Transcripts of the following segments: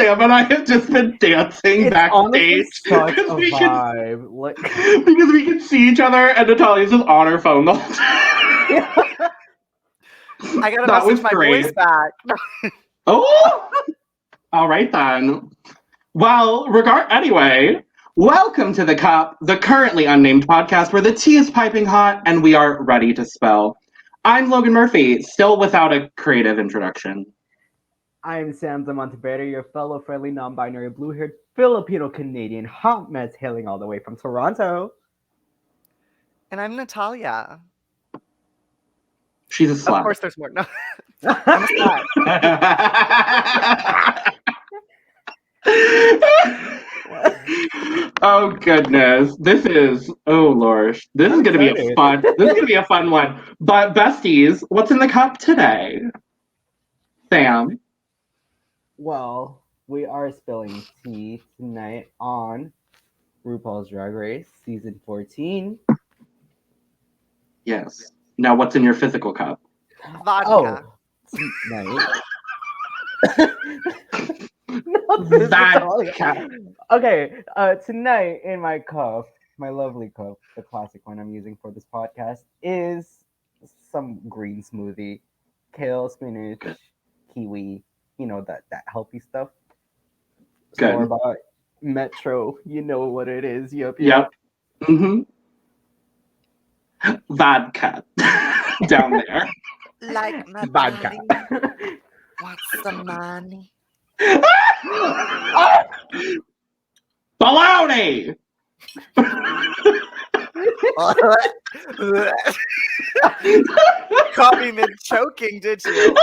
Sam and I have just been dancing backstage such a vibe. Because we can see each other, and Natalia's just on her phone the whole time. I gotta message my voice back. Oh, all right then. Well, anyway, welcome to The Cup, the currently unnamed podcast where the tea is piping hot and we are ready to spill. I'm Logan Murphy, still without a creative introduction. I'm Sam Demonteverde, your fellow friendly non-binary blue-haired Filipino-Canadian hot mess hailing all the way from Toronto. And I'm Natalia. She's a slut. Of course there's more. No. I'm a slut. Oh goodness. This is gonna be a fun. This is gonna be a fun one. But besties, what's in the cup today? Sam. Well, we are spilling tea tonight on RuPaul's Drag Race Season 14. Yes. Now, what's in your physical cup? Vodka. Tonight. Vodka. Okay, tonight in my cup, my lovely cup, the classic one I'm using for this podcast, is some green smoothie. Kale, spinach, kiwi, you know, that healthy stuff. Good. More about Metro, you know what it is. Yep. Mm-hmm. Vodka. Down there. Like my Vodka. body. What's the money? Baloney! Caught me mid-choking, did you?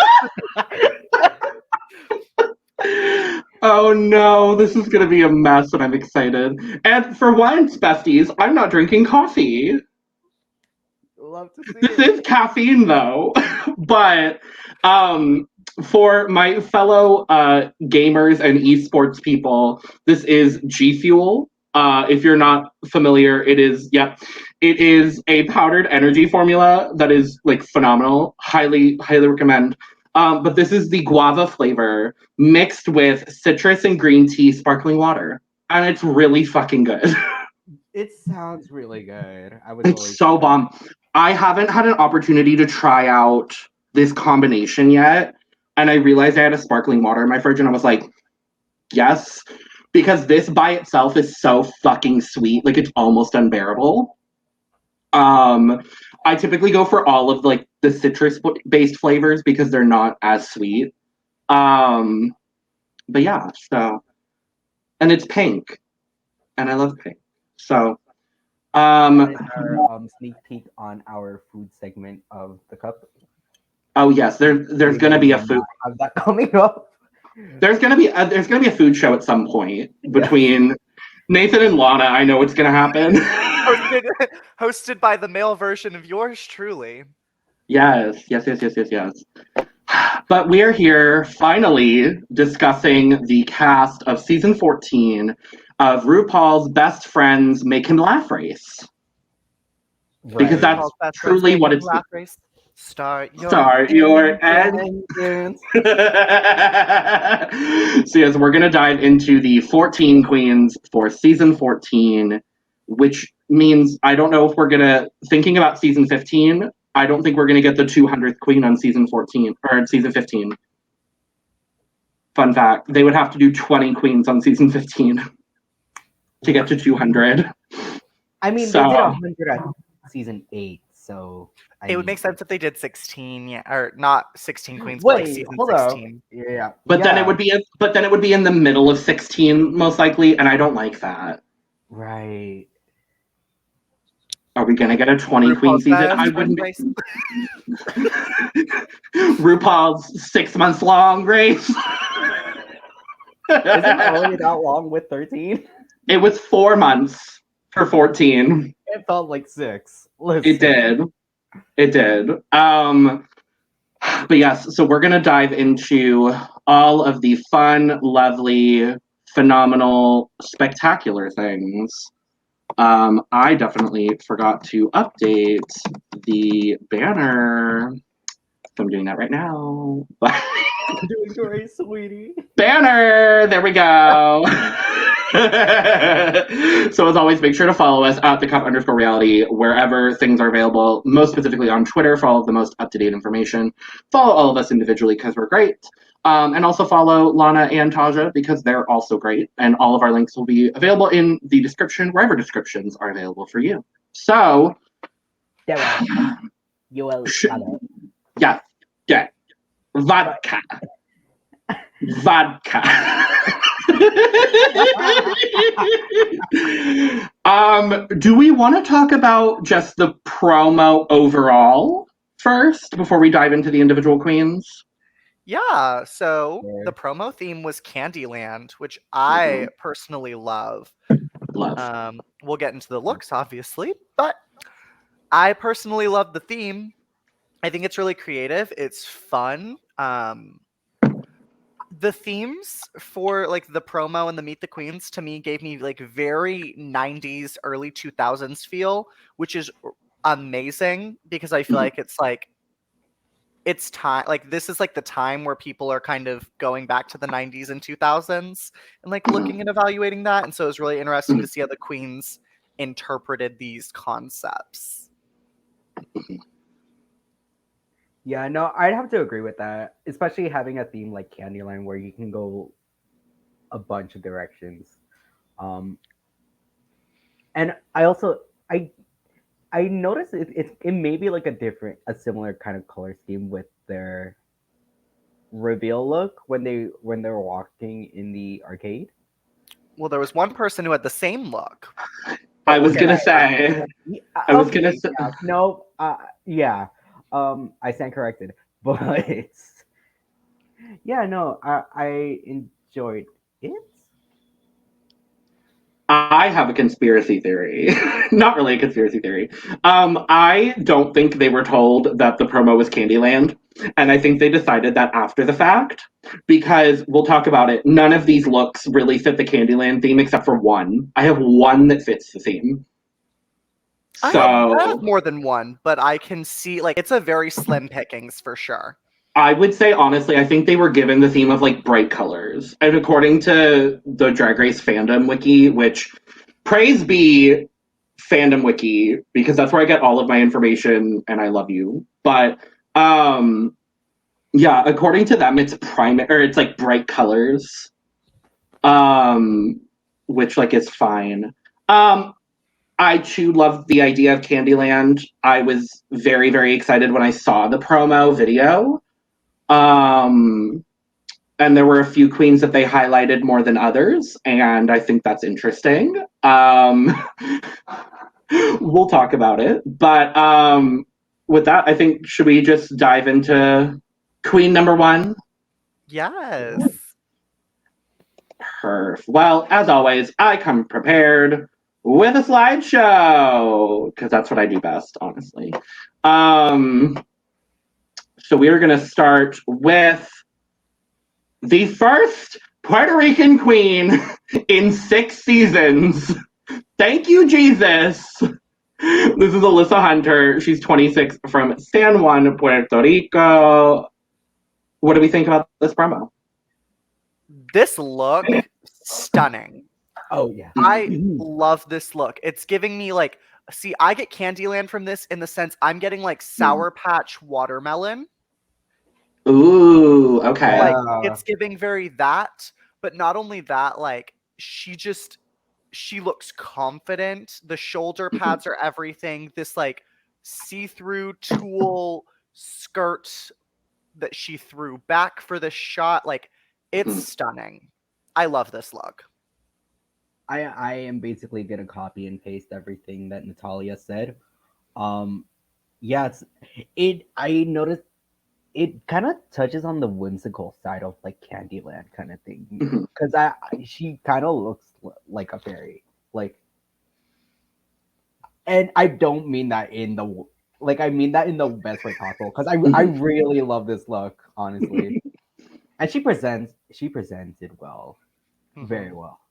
Oh no, this is gonna be a mess and I'm excited. And for once, besties, I'm not drinking coffee. Love to see This it. is caffeine though. But for my fellow gamers and esports people, this is G Fuel. If you're not familiar, it is a powdered energy formula that is like phenomenal. Highly recommend. But this is the guava flavor mixed with citrus and green tea sparkling water. And it's really fucking good. It sounds really good. It's so bomb. I haven't had an opportunity to try out this combination yet. And I realized I had a sparkling water in my fridge and I was like, yes. Because this by itself is so fucking sweet. Like, it's almost unbearable. I typically go for all of like the citrus-based flavors because they're not as sweet. But yeah, so, and it's pink, and I love pink. So, our sneak peek on our food segment of the cup. Oh yes, there's gonna be a food. Have that coming up. There's gonna be a food show at some point between Nathan and Lana. I know it's gonna happen. Hosted by the male version of yours truly. Yes. But we're here finally discussing the cast of season 14 of RuPaul's Best Friends Make Him Laugh Race. Right. Because that's truly what it's. Start your engines. So yes, we're gonna dive into the 14 queens for season 14, which means I don't know if we're gonna thinking about season 15. I don't think we're gonna get the 200th queen on season 14 or season 15. Fun fact: they would have to do 20 queens on season 15 to get to 200. I mean, they did 100 at season 8, so. It would make sense if they did 16, yeah, or not 16 queens, but like season 16. Yeah. But then it would be in the middle of 16 most likely, and I don't like that. Right. Are we gonna get a 20 queen season? I wouldn't. RuPaul's 6 months long, Grace. Isn't it already that long with 13? It was 4 months for 14. It felt like 6. It did. It did. But yes, so we're gonna dive into all of the fun, lovely, phenomenal, spectacular things. I definitely forgot to update the banner. So I'm doing that right now. I'm doing great, sweetie. Banner! There we go. So as always, make sure to follow us at TheCUP_reality wherever things are available, most specifically on Twitter for all of the most up-to-date information. Follow all of us individually because we're great. And also follow Lana and Taja because they're also great. And all of our links will be available in the description, wherever descriptions are available for you. So, you will yeah. Vodka. Do we want to talk about just the promo overall first before we dive into the individual queens? Yeah, so the promo theme was Candyland, which I personally love. We'll get into the looks, obviously, but I personally love the theme. I think it's really creative. It's fun. The themes for like the promo and the Meet the Queens to me gave me like very 90s, early 2000s feel, which is amazing because I feel like it's time, like this is like the time where people are kind of going back to the 90s and 2000s and like looking and evaluating that. And so it was really interesting to see how the queens interpreted these concepts. Yeah, no, I'd have to agree with that, especially having a theme like Candyland where you can go a bunch of directions. And I also I noticed it may be like a similar kind of color scheme with their reveal look when they're walking in the arcade. Well, there was one person who had the same look. I was gonna say. I stand corrected, but yeah, no, I enjoyed it. I have a conspiracy theory. Not really a conspiracy theory. I don't think they were told that the promo was Candyland. And I think they decided that after the fact. Because we'll talk about it. None of these looks really fit the Candyland theme except for one. I have one that fits the theme. So I have more than one, but I can see like it's a very slim pickings for sure. I would say, honestly, I think they were given the theme of, like, bright colors. And according to the Drag Race fandom wiki, which, praise be fandom wiki, because that's where I get all of my information, and I love you. But, yeah, according to them, it's like, bright colors. Which, like, is fine. I, too, love the idea of Candyland. I was very, very excited when I saw the promo video. And there were a few queens that they highlighted more than others, and I think that's interesting. We'll talk about it. But with that, I think, should we just dive into queen number one? Yes. Well, as always, I come prepared with a slideshow, because that's what I do best, honestly. So we are going to start with the first Puerto Rican queen in 6 seasons. Thank you, Jesus. This is Alyssa Hunter. She's 26 from San Juan, Puerto Rico. What do we think about this promo? This look, stunning. Oh, yeah. I love this look. It's giving me like, see, I get Candyland from this in the sense I'm getting like Sour Patch watermelon. Ooh, okay. Like, it's giving very that, but not only that, like, she looks confident. The shoulder pads are everything. This, like, see-through tulle skirt that she threw back for the shot, like, it's stunning. I love this look. I am basically gonna copy and paste everything that Natalia said Yeah, I noticed it kind of touches on the whimsical side of like Candyland kind of thing. Mhm. Because she kind of looks like a fairy. Like, and I don't mean that in the like, I mean that in the best way possible. Because I really love this look, honestly. And she presented well. Very well.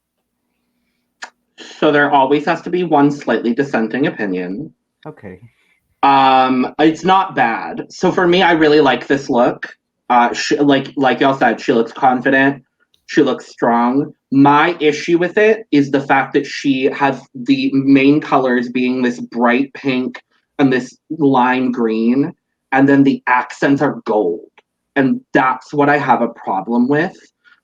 So there always has to be one slightly dissenting opinion. Okay. It's not bad. So for me, I really like this look. Like y'all said, she looks confident. She looks strong. My issue with it is the fact that she has the main colors being this bright pink and this lime green, and then the accents are gold. And that's what I have a problem with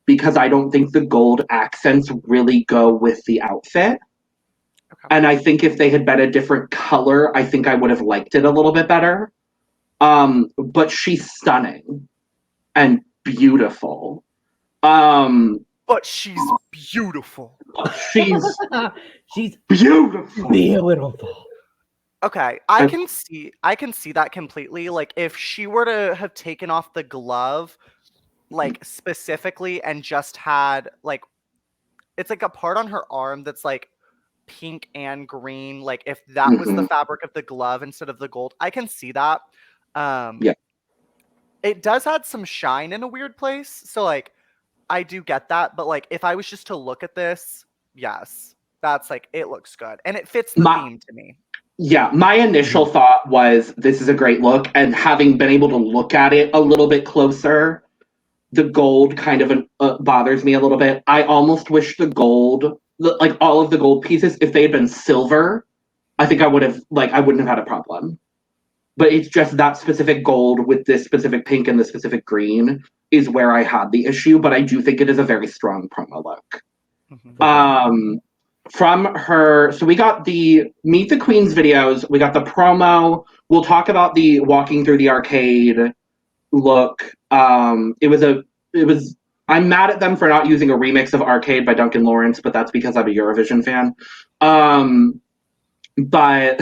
because I don't think the gold accents really go with the outfit. Okay. And I think if they had been a different color, I think I would have liked it a little bit better. But she's stunning and beautiful. But she's beautiful. She's She's beautiful. beautiful. Okay, I can see that completely. Like if she were to have taken off the glove, like specifically, and just had like it's like a part on her arm that's like pink and green. Like if that was the Mhm. fabric of the glove instead of the gold, I can see that. Yeah. It does add some shine in a weird place. So like I do get that, but like if I was just to look at this, yes, that's like it looks good and it fits the theme to me. Yeah, my initial thought was this is a great look, and having been able to look at it a little bit closer, the gold kind of bothers me a little bit. I almost wish like all of the gold pieces, if they had been silver, I think I wouldn't have had a problem. But it's just that specific gold with this specific pink and the specific green is where I had the issue. But I do think it is a very strong promo look. From her, so we got the Meet the Queens videos, we got the promo. We'll talk about the walking through the arcade look. It was I'm mad at them for not using a remix of Arcade by Duncan Lawrence, but that's because I'm a Eurovision fan. But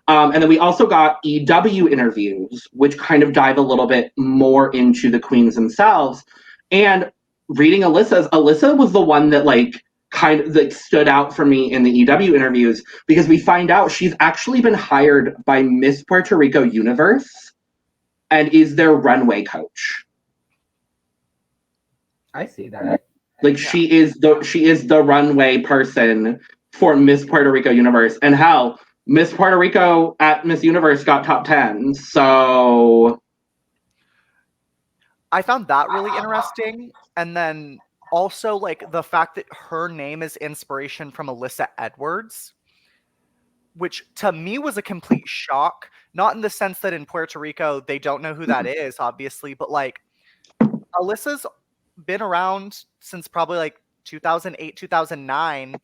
and then we also got EW interviews, which kind of dive a little bit more into the queens themselves. And reading Alyssa was the one that like kind of like stood out for me in the EW interviews because we find out she's actually been hired by Miss Puerto Rico Universe and is their runway coach. I see that. Like she is the runway person for Miss Puerto Rico Universe. And hell, Miss Puerto Rico at Miss Universe got top 10. So I found that really interesting. And then also like the fact that her name is inspiration from Alyssa Edwards, which to me was a complete shock. Not in the sense that in Puerto Rico they don't know who that is, obviously, but like Alyssa's been around since probably like 2008, 2009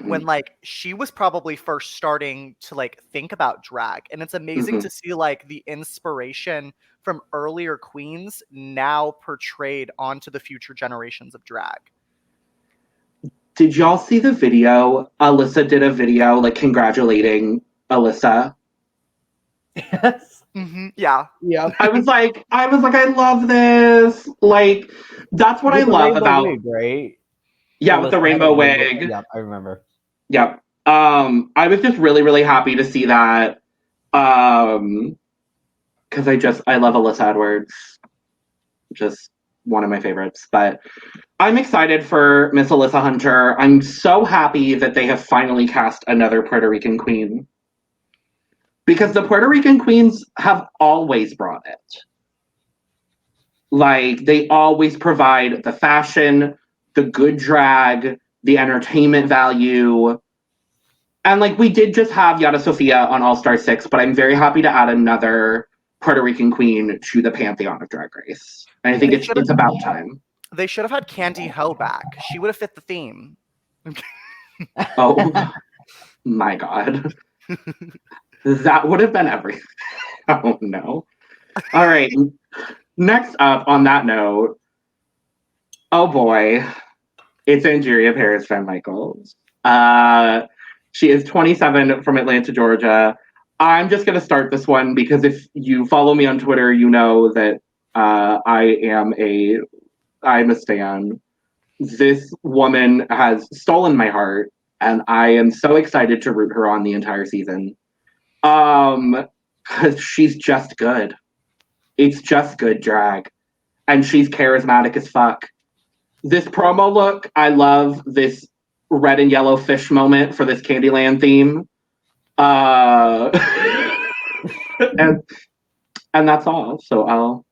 when like she was probably first starting to like think about drag, and it's amazing to see like the inspiration from earlier queens now portrayed onto the future generations of drag. did y'all see the video? Alyssa did a video like congratulating Alyssa. Yes. Yeah. Yeah. I was like, I love this. Like, that's what I love about wig, right? yeah, with the rainbow wig. Yeah, I remember. Yep. I was just really, really happy to see that. Because I love Alyssa Edwards. Just one of my favorites. But I'm excited for Miss Alyssa Hunter. I'm so happy that they have finally cast another Puerto Rican queen. Because the Puerto Rican queens have always brought it. Like, they always provide the fashion, the good drag, the entertainment value. And, like, we did just have Yara Sofia on All Star 6, but I'm very happy to add another Puerto Rican queen to the pantheon of Drag Race. And I think it's about time. They should have had Candy Ho back. She would have fit the theme. Oh, my God. That would have been everything. Oh, no. All right. Next up, on that note, oh boy, it's Angeria Paris Van Michaels. She is 27 from Atlanta, Georgia. I'm just going to start this one because if you follow me on Twitter, you know that I'm a stan. This woman has stolen my heart, and I am so excited to root her on the entire season. 'Cause she's just good. It's just good drag. And she's charismatic as fuck. This promo look, I love this red and yellow fish moment for this Candyland theme. And that's all. So I'll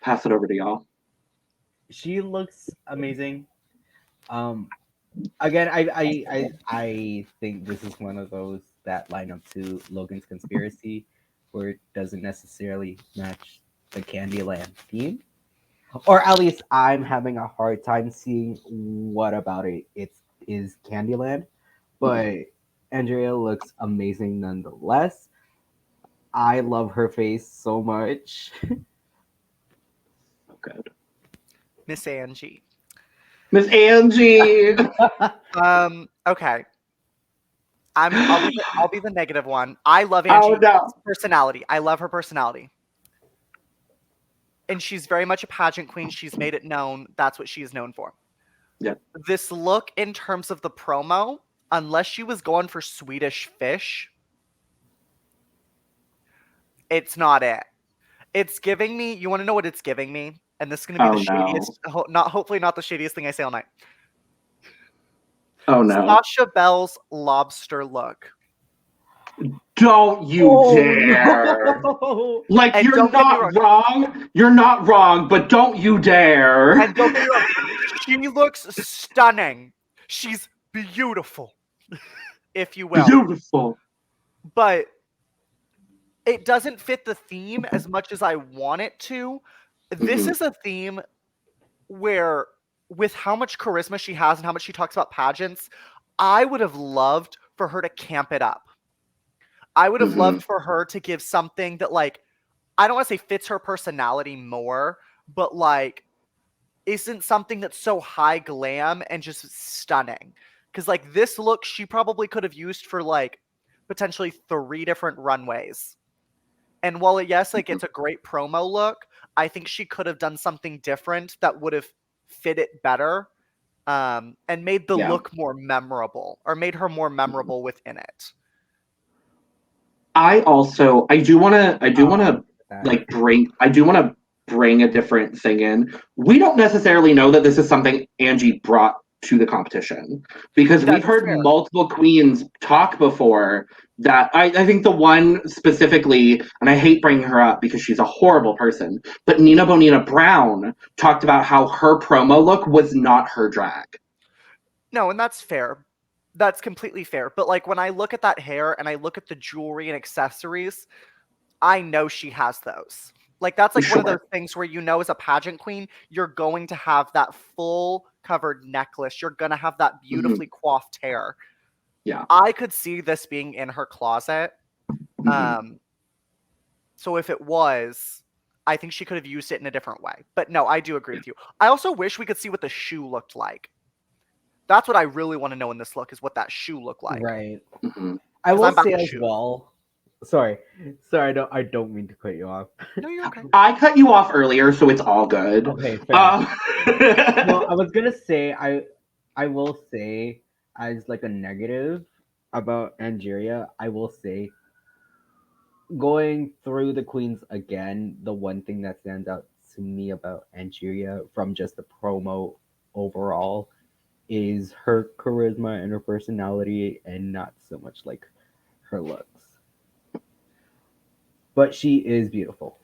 pass it over to y'all. She looks amazing. Again, I think this is one of those that line up to Logan's Conspiracy, where it doesn't necessarily match the Candyland theme, or at least I'm having a hard time seeing what about it is Candyland. But Andrea looks amazing nonetheless. I love her face so much. So good. Miss Angie. Miss Angie. Okay. I'll be the negative one. I love Angie's personality. I love her personality. And she's very much a pageant queen. She's made it known. That's what she is known for. Yeah. This look in terms of the promo, unless she was going for Swedish fish, it's not it. It's giving me, you want to know what it's giving me? And this is going to be the shadiest, hopefully not the shadiest thing I say all night. Oh no. Sasha Bell's lobster look. Don't you dare. No. Like, and you're not wrong. You're not wrong, but don't you dare. And don't get me wrong. She looks stunning. She's beautiful, if you will. Beautiful. But it doesn't fit the theme as much as I want it to. This is a theme where, with how much charisma she has and how much she talks about pageants, I would have loved for her to camp it up. I would have loved for her to give something that, like, I don't want to say fits her personality more, but, like, isn't something that's so high glam and just stunning. Because, like, this look she probably could have used for, like, potentially 3 different runways. And while, yes, like, it's a great promo look, I think she could have done something different that would have fit it better, and made the look more memorable, or made her more memorable within it. I do want to bring a different thing in. We don't necessarily know that this is something Angie brought to the competition, because we've heard multiple queens talk before that. I think the one specifically, and I hate bringing her up because she's a horrible person, but Nina Bonina Brown talked about how her promo look was not her drag. No, and that's fair. That's completely fair. But, like, when I look at that hair and I look at the jewelry and accessories, I know she has those. Like, that's like one of those things where, you know, as a pageant queen, you're going to have that full covered necklace. You're going to have that beautifully coiffed hair. Yeah. I could see this being in her closet. So if it was, I think she could have used it in a different way. But no, I do agree with you. I also wish we could see what the shoe looked like. That's what I really want to know in this look, is what that shoe looked like. Right. I will say as well. Sorry, I don't mean to cut you off. No, you're okay. I cut you off earlier, so it's all good. Okay, fair. No, I was gonna say I will say, as like a negative about Angeria, I will say, going through the queens again, the one thing that stands out to me about Angeria from just the promo overall is her charisma and her personality, and not so much like her looks. But she is beautiful.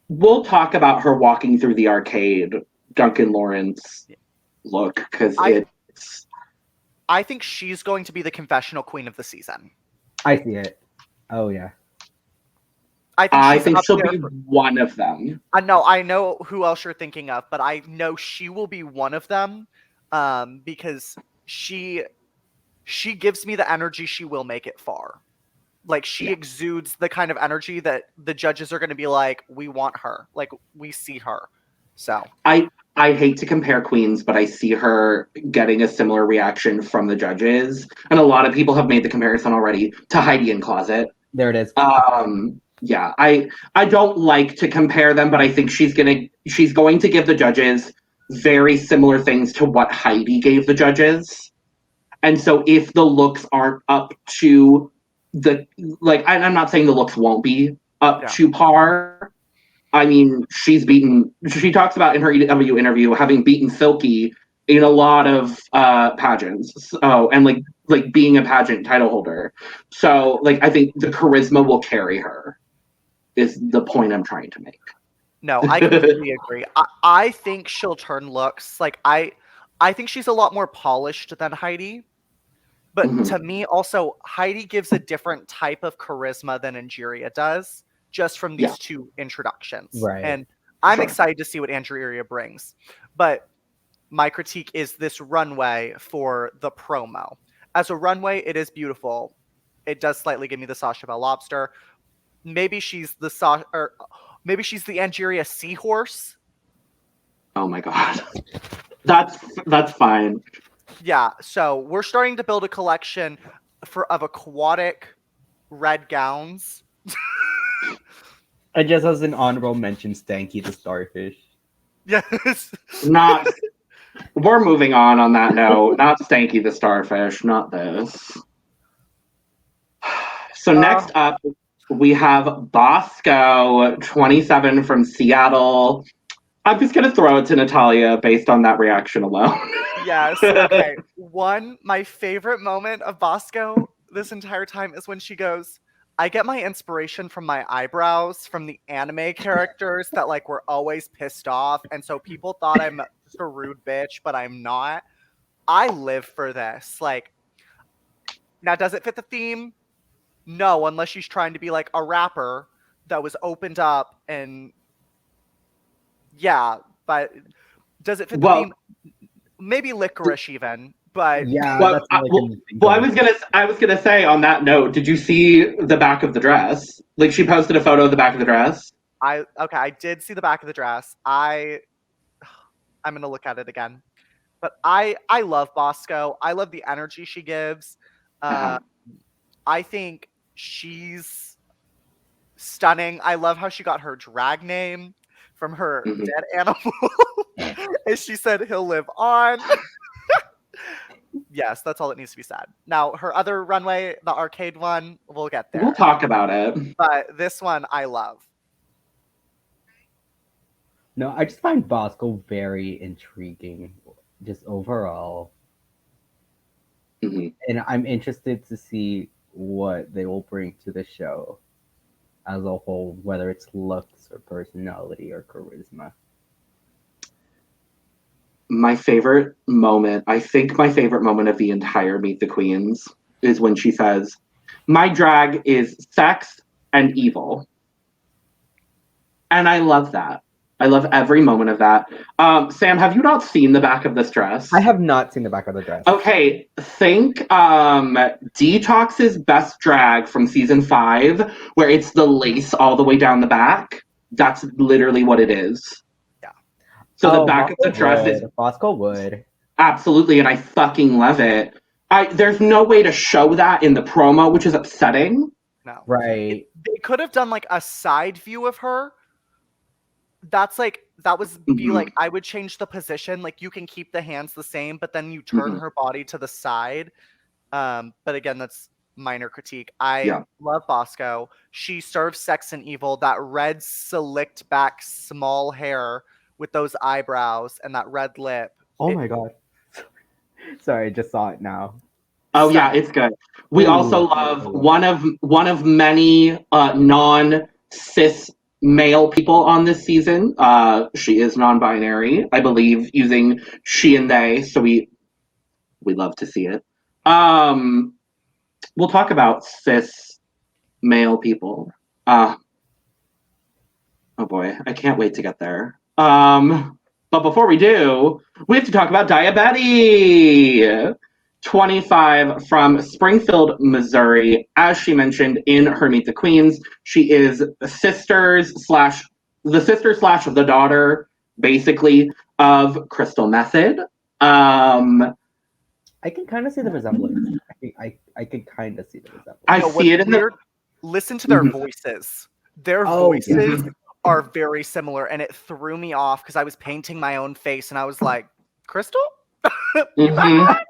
We'll talk about her walking through the arcade, Duncan Lawrence look, because I think she's going to be the confessional queen of the season. I see it. Oh yeah. I think she'll be one of them. I know who else you're thinking of, but I know she will be one of them, because she gives me the energy she will make it far. Like, she exudes the kind of energy that the judges are going to be like, we want her. Like, we see her. So I hate to compare queens, but I see her getting a similar reaction from the judges. And a lot of people have made the comparison already to Heidi in Closet. There it is. Yeah, I don't like to compare them, but I think she's going to give the judges very similar things to what Heidi gave the judges. And so if the looks aren't up to I'm not saying the looks won't be up to par. I mean, she talks about in her EW interview having beaten Silky in a lot of pageants. So, and like being a pageant title holder. So like I think the charisma will carry her is the point I'm trying to make. No, I completely agree. I think she'll turn looks. Like I think she's a lot more polished than Heidi. But to me, also, Heidi gives a different type of charisma than Angeria does, just from these two introductions. Right. And I'm excited to see what Angeria brings. But my critique is this runway for the promo. As a runway, it is beautiful. It does slightly give me the Sasha Belle Lobster. Maybe she's the Angeria Seahorse. Oh my god. That's fine. Yeah, so we're starting to build a collection of aquatic red gowns. And just as an honorable mention, Stanky the Starfish. Yes. We're moving on that note. Not Stanky the Starfish, not this. So next up, we have Bosco, 27 from Seattle. I'm just going to throw it to Natalia based on that reaction alone. Yes. Okay. My favorite moment of Bosco this entire time is when she goes, I get my inspiration from my eyebrows from the anime characters that like were always pissed off. And so people thought I'm just a rude bitch, but I'm not. I live for this. Like, now does it fit the theme? No, unless she's trying to be like a rapper that was opened up and yeah, but does it fit the theme? Maybe licorice even, but yeah. I was gonna say on that note, did you see the back of the dress? Like she posted a photo of the back of the dress. I did see the back of the dress. I'm gonna look at it again, but I love Bosco. I love the energy she gives. I think she's stunning. I love how she got her drag name from her dead animal. And she said he'll live on. Yes, that's all that needs to be said. Now, her other runway, the arcade one, we'll get there. We'll talk about it. But this one I love. No, I just find Bosco very intriguing, just overall. And I'm interested to see what they will bring to the show as a whole, whether it's looks or personality or charisma. My favorite moment of the entire Meet the Queens is when she says, my drag is sex and evil. And I love that. I love every moment of that. Sam, have you not seen the back of this dress? I have not seen the back of the dress. Okay, think Detox's best drag from season 5, where it's the lace all the way down the back. That's literally what it is. Yeah. So the back of the dress is Bosco would. Absolutely, and I fucking love it. There's no way to show that in the promo, which is upsetting. No. Right. They could have done like a side view of her. That would be like, I would change the position. Like you can keep the hands the same, but then you turn her body to the side. But again, that's minor critique. I love Bosco. She serves sex and evil. That red slicked back small hair with those eyebrows and that red lip. Oh my god. Sorry, I just saw it now. Oh yeah, it's good. We also love one of many non-cis male people on this season. She is non-binary, I believe, using she and they, so we love to see it. We'll talk about cis male people. Oh boy, I can't wait to get there. But before we do, we have to talk about Diabetti. 25 from Springfield, Missouri. As she mentioned in her Meet the Queens, she is the sister slash the daughter, basically, of Crystal Method. I can kind of see the resemblance. I can kind of see the resemblance. I see it in listen to their Mhm. voices. Their Oh, voices yeah. are very similar, and it threw me off because I was painting my own face, and I was like, Crystal? You got Mhm. that?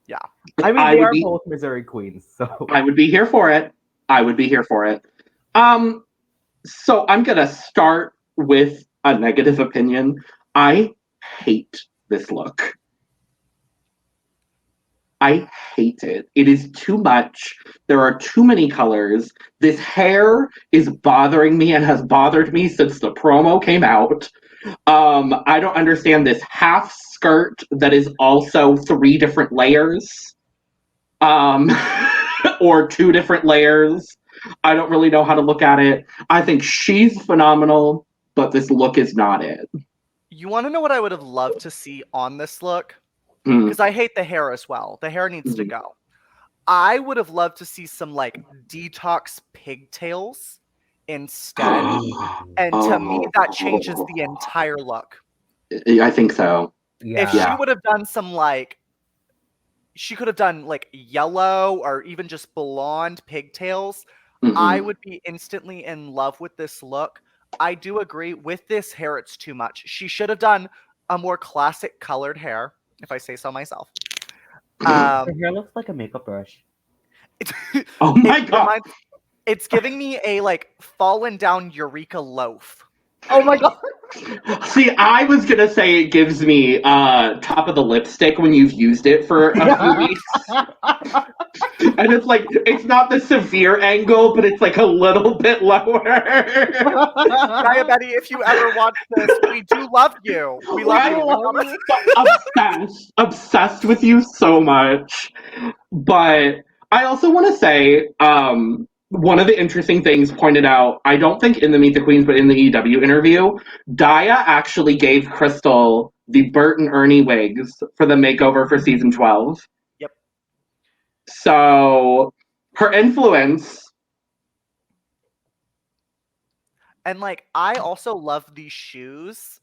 Yeah. I mean, I they would are be both Missouri queens, so I would be here for it. I would be here for it. So I'm gonna start with a negative opinion. I hate this look. I hate it. It is too much. There are too many colors. This hair is bothering me and has bothered me since the promo came out. I don't understand this half skirt that is also 3 different layers. Um, or 2 different layers. I don't really know how to look at it. I think she's phenomenal, but this look is not it. You want to know what I would have loved to see on this look? Mm. Because I hate the hair as well. The hair needs to Mhm. go. I would have loved to see some like detox pigtails instead. And to me, that changes the entire look. I think so. yeah. If she would have done some like, she could have done like yellow or even just blonde pigtails, Mhm. I would be instantly in love with this look. I do agree with this hair, it's too much. She should have done a more classic colored hair, if I say so myself. Her hair looks like a makeup brush. Oh my god. It's giving me a like fallen down Eureka loaf. Oh my god! See, I was gonna say it gives me top of the lipstick when you've used it for a few weeks. And it's like, it's not the severe angle, but it's like a little bit lower. Gaia Betty, if you ever watch this, we do love you. We love you. Obsessed with you so much. But I also want to say, one of the interesting things pointed out, I don't think in the Meet the Queens, but in the EW interview, Daya actually gave Crystal the Bert and Ernie wigs for the makeover for season 12. Yep. So her influence. And like I also love these shoes.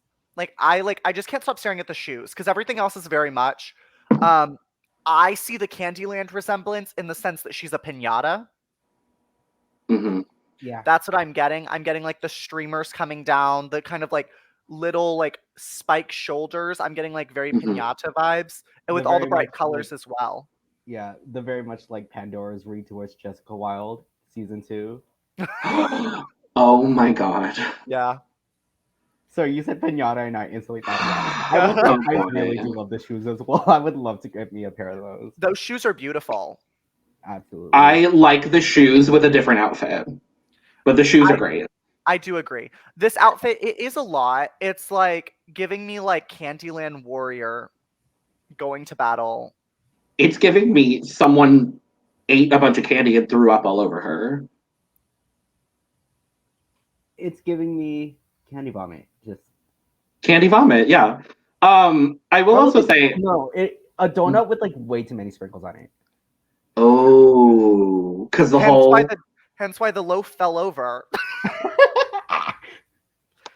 I just can't stop staring at the shoes because everything else is very much. I see the Candyland resemblance in the sense that she's a piñata. Mm-hmm. Yeah. That's what I'm getting. I'm getting like the streamers coming down, the kind of like little like spike shoulders. I'm getting like very Mhm. piñata vibes, and with The all the very bright much, colors like- as well. Yeah, the very much like Pandora's read towards Jessica Wilde, season 2. Oh my god. Yeah. So you said pinata, and I instantly thought of that. Yeah. I, will say, Oh, I boy. really do love the shoes as well. I would love to get me a pair of those. Those shoes are beautiful. Absolutely. I like the shoes with a different outfit. But the shoes are great. I do agree. This outfit, it is a lot. It's like giving me like Candyland Warrior going to battle. It's giving me someone ate a bunch of candy and threw up all over her. It's giving me candy vomit. Just Candy vomit, yeah. I will also say, no. A donut with like way too many sprinkles on it. oh, because the Hence why the loaf fell over.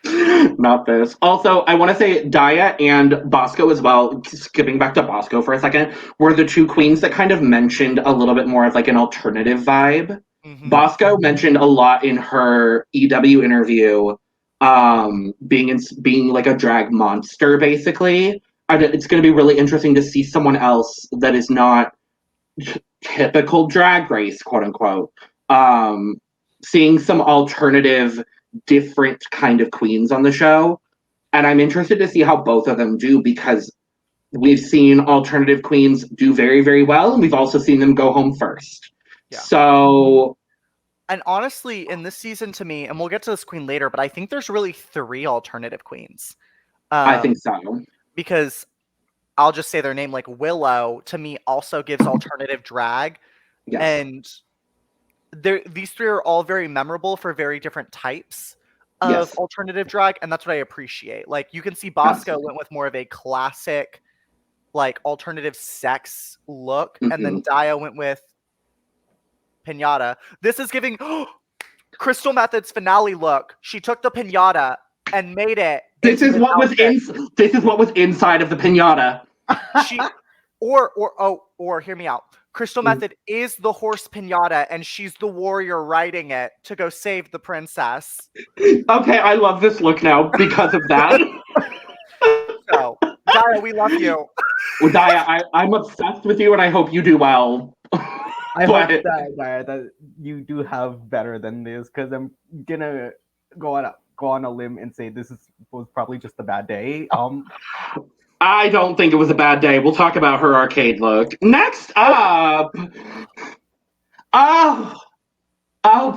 Not this. Also, I want to say Daya and Bosco as well, skipping back to Bosco for a second, were the 2 queens that kind of mentioned a little bit more of like an alternative vibe. Mhm. Bosco mentioned a lot in her EW interview, being like a drag monster, basically. It's going to be really interesting to see someone else that is not typical drag race, quote unquote. Seeing some alternative, different kind of queens on the show. And I'm interested to see how both of them do, because we've seen alternative queens do very, very well, and we've also seen them go home first. Yeah. So, and honestly, in this season, to me, and we'll get to this queen later, but I think there's really 3 alternative queens. I think so. Because I'll just say their name, like Willow, to me also gives alternative drag. Yes. And these 3 are all very memorable for very different types of alternative drag, and that's what I appreciate. Like, you can see Bosco went with more of a classic, like, alternative sex look, and then Daya went with piñata. This is giving Crystal Method's finale look. She took the piñata and made it. This is what was inside of the piñata. Or hear me out. Crystal Method is the horse pinata, and she's the warrior riding it to go save the princess. Okay, I love this look now because of that. So, Daya, we love you. Well, Daya, I'm obsessed with you, and I hope you do well. I hope that you do have better than this, because I'm gonna go on a limb and say was probably just a bad day. I don't think it was a bad day. We'll talk about her arcade look. Next up. Oh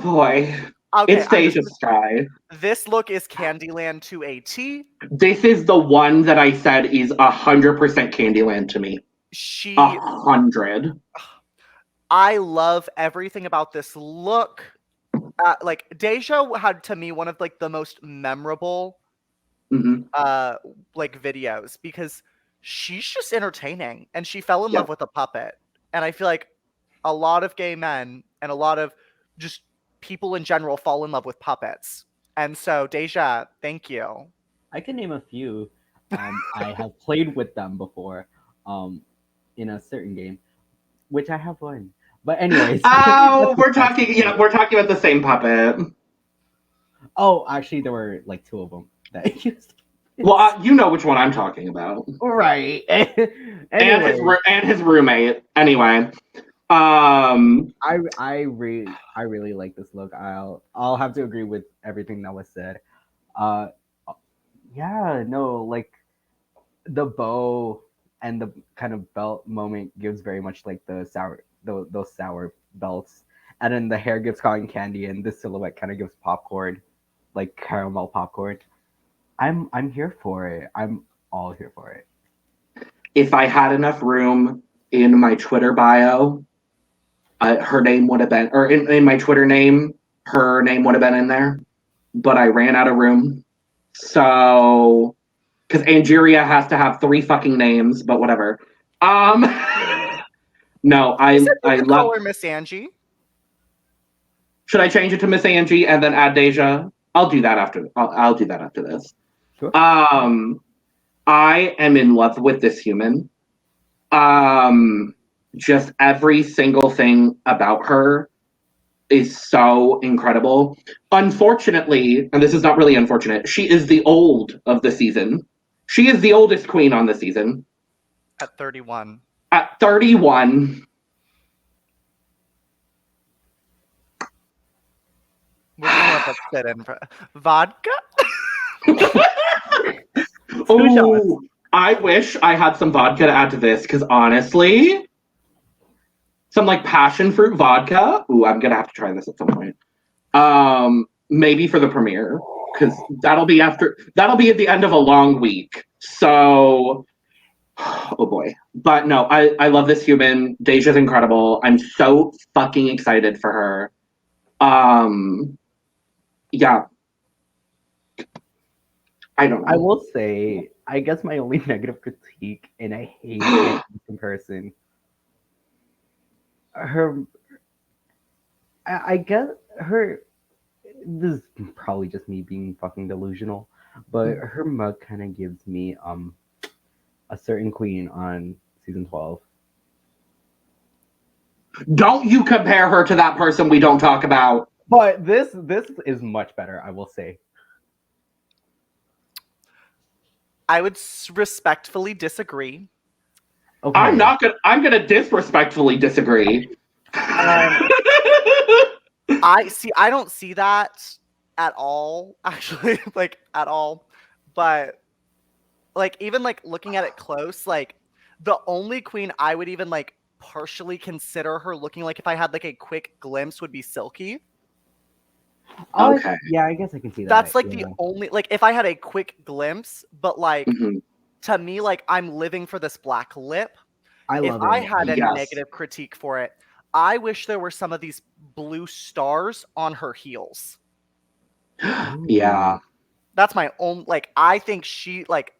boy. Okay, It's Deja Sky. This look is Candyland to a T. This is the one that I said is 100% Candyland to me. 100. I love everything about this look. Like Deja had to me one of like the most memorable like videos, because she's just entertaining and she fell in love with a puppet. And I feel like a lot of gay men and a lot of just people in general fall in love with puppets. And so Deja, thank you. I can name a few. I have played with them before in a certain game, which I have won. But anyways. Oh, we're talking about the same puppet. Oh, actually, there were like two of them that I used. Well, you know which one I'm talking about, right? Anyway. And his roommate. Anyway, I really like this look. I'll have to agree with everything that was said. Yeah, no, like the bow and the kind of belt moment gives very much like those sour belts, and then the hair gives cotton candy, and this silhouette kind of gives popcorn, like caramel popcorn. I'm here for it. I'm all here for it. If I had enough room in my Twitter bio, her name would have been, or in my Twitter name, her name would have been in there, but I ran out of room. So, because Angeria has to have 3 fucking names, but whatever. No, I love her Miss Angie. Should I change it to Miss Angie and then add Deja? I'll do that after. I'll do that after this. Sure. I am in love with this human. Just every single thing about her is so incredible. Unfortunately, and this is not really unfortunate, she is the old of the season. She is the oldest queen on the season. At 31. At 31. We're gonna let that sit in. Vodka? Oh, I wish I had some vodka to add to this, because honestly, some like passion fruit vodka. Ooh, I'm gonna have to try this at some point. Maybe for the premiere, because that'll be at the end of a long week. So, oh boy. But no, I love this human. Deja's incredible. I'm so fucking excited for her. Yeah. I don't know. I will say, I guess my only negative critique, and I hate it in comparison, I guess her, this is probably just me being fucking delusional, but her mug kind of gives me a certain queen on season 12. Don't you compare her to that person we don't talk about. But this is much better, I will say. I would respectfully disagree. Okay. I'm gonna disrespectfully disagree. I don't see that at all, actually, like at all. But like even like looking at it close, like the only queen I would even like partially consider her looking like if I had like a quick glimpse would be Silky. Okay. Yeah, I guess I can see that. That's like the only, like if I had a quick glimpse, but like to me, like I'm living for this black lip. I love it. If I had any negative critique for it, I wish there were some of these blue stars on her heels. Yeah. That's my own, like I think she, like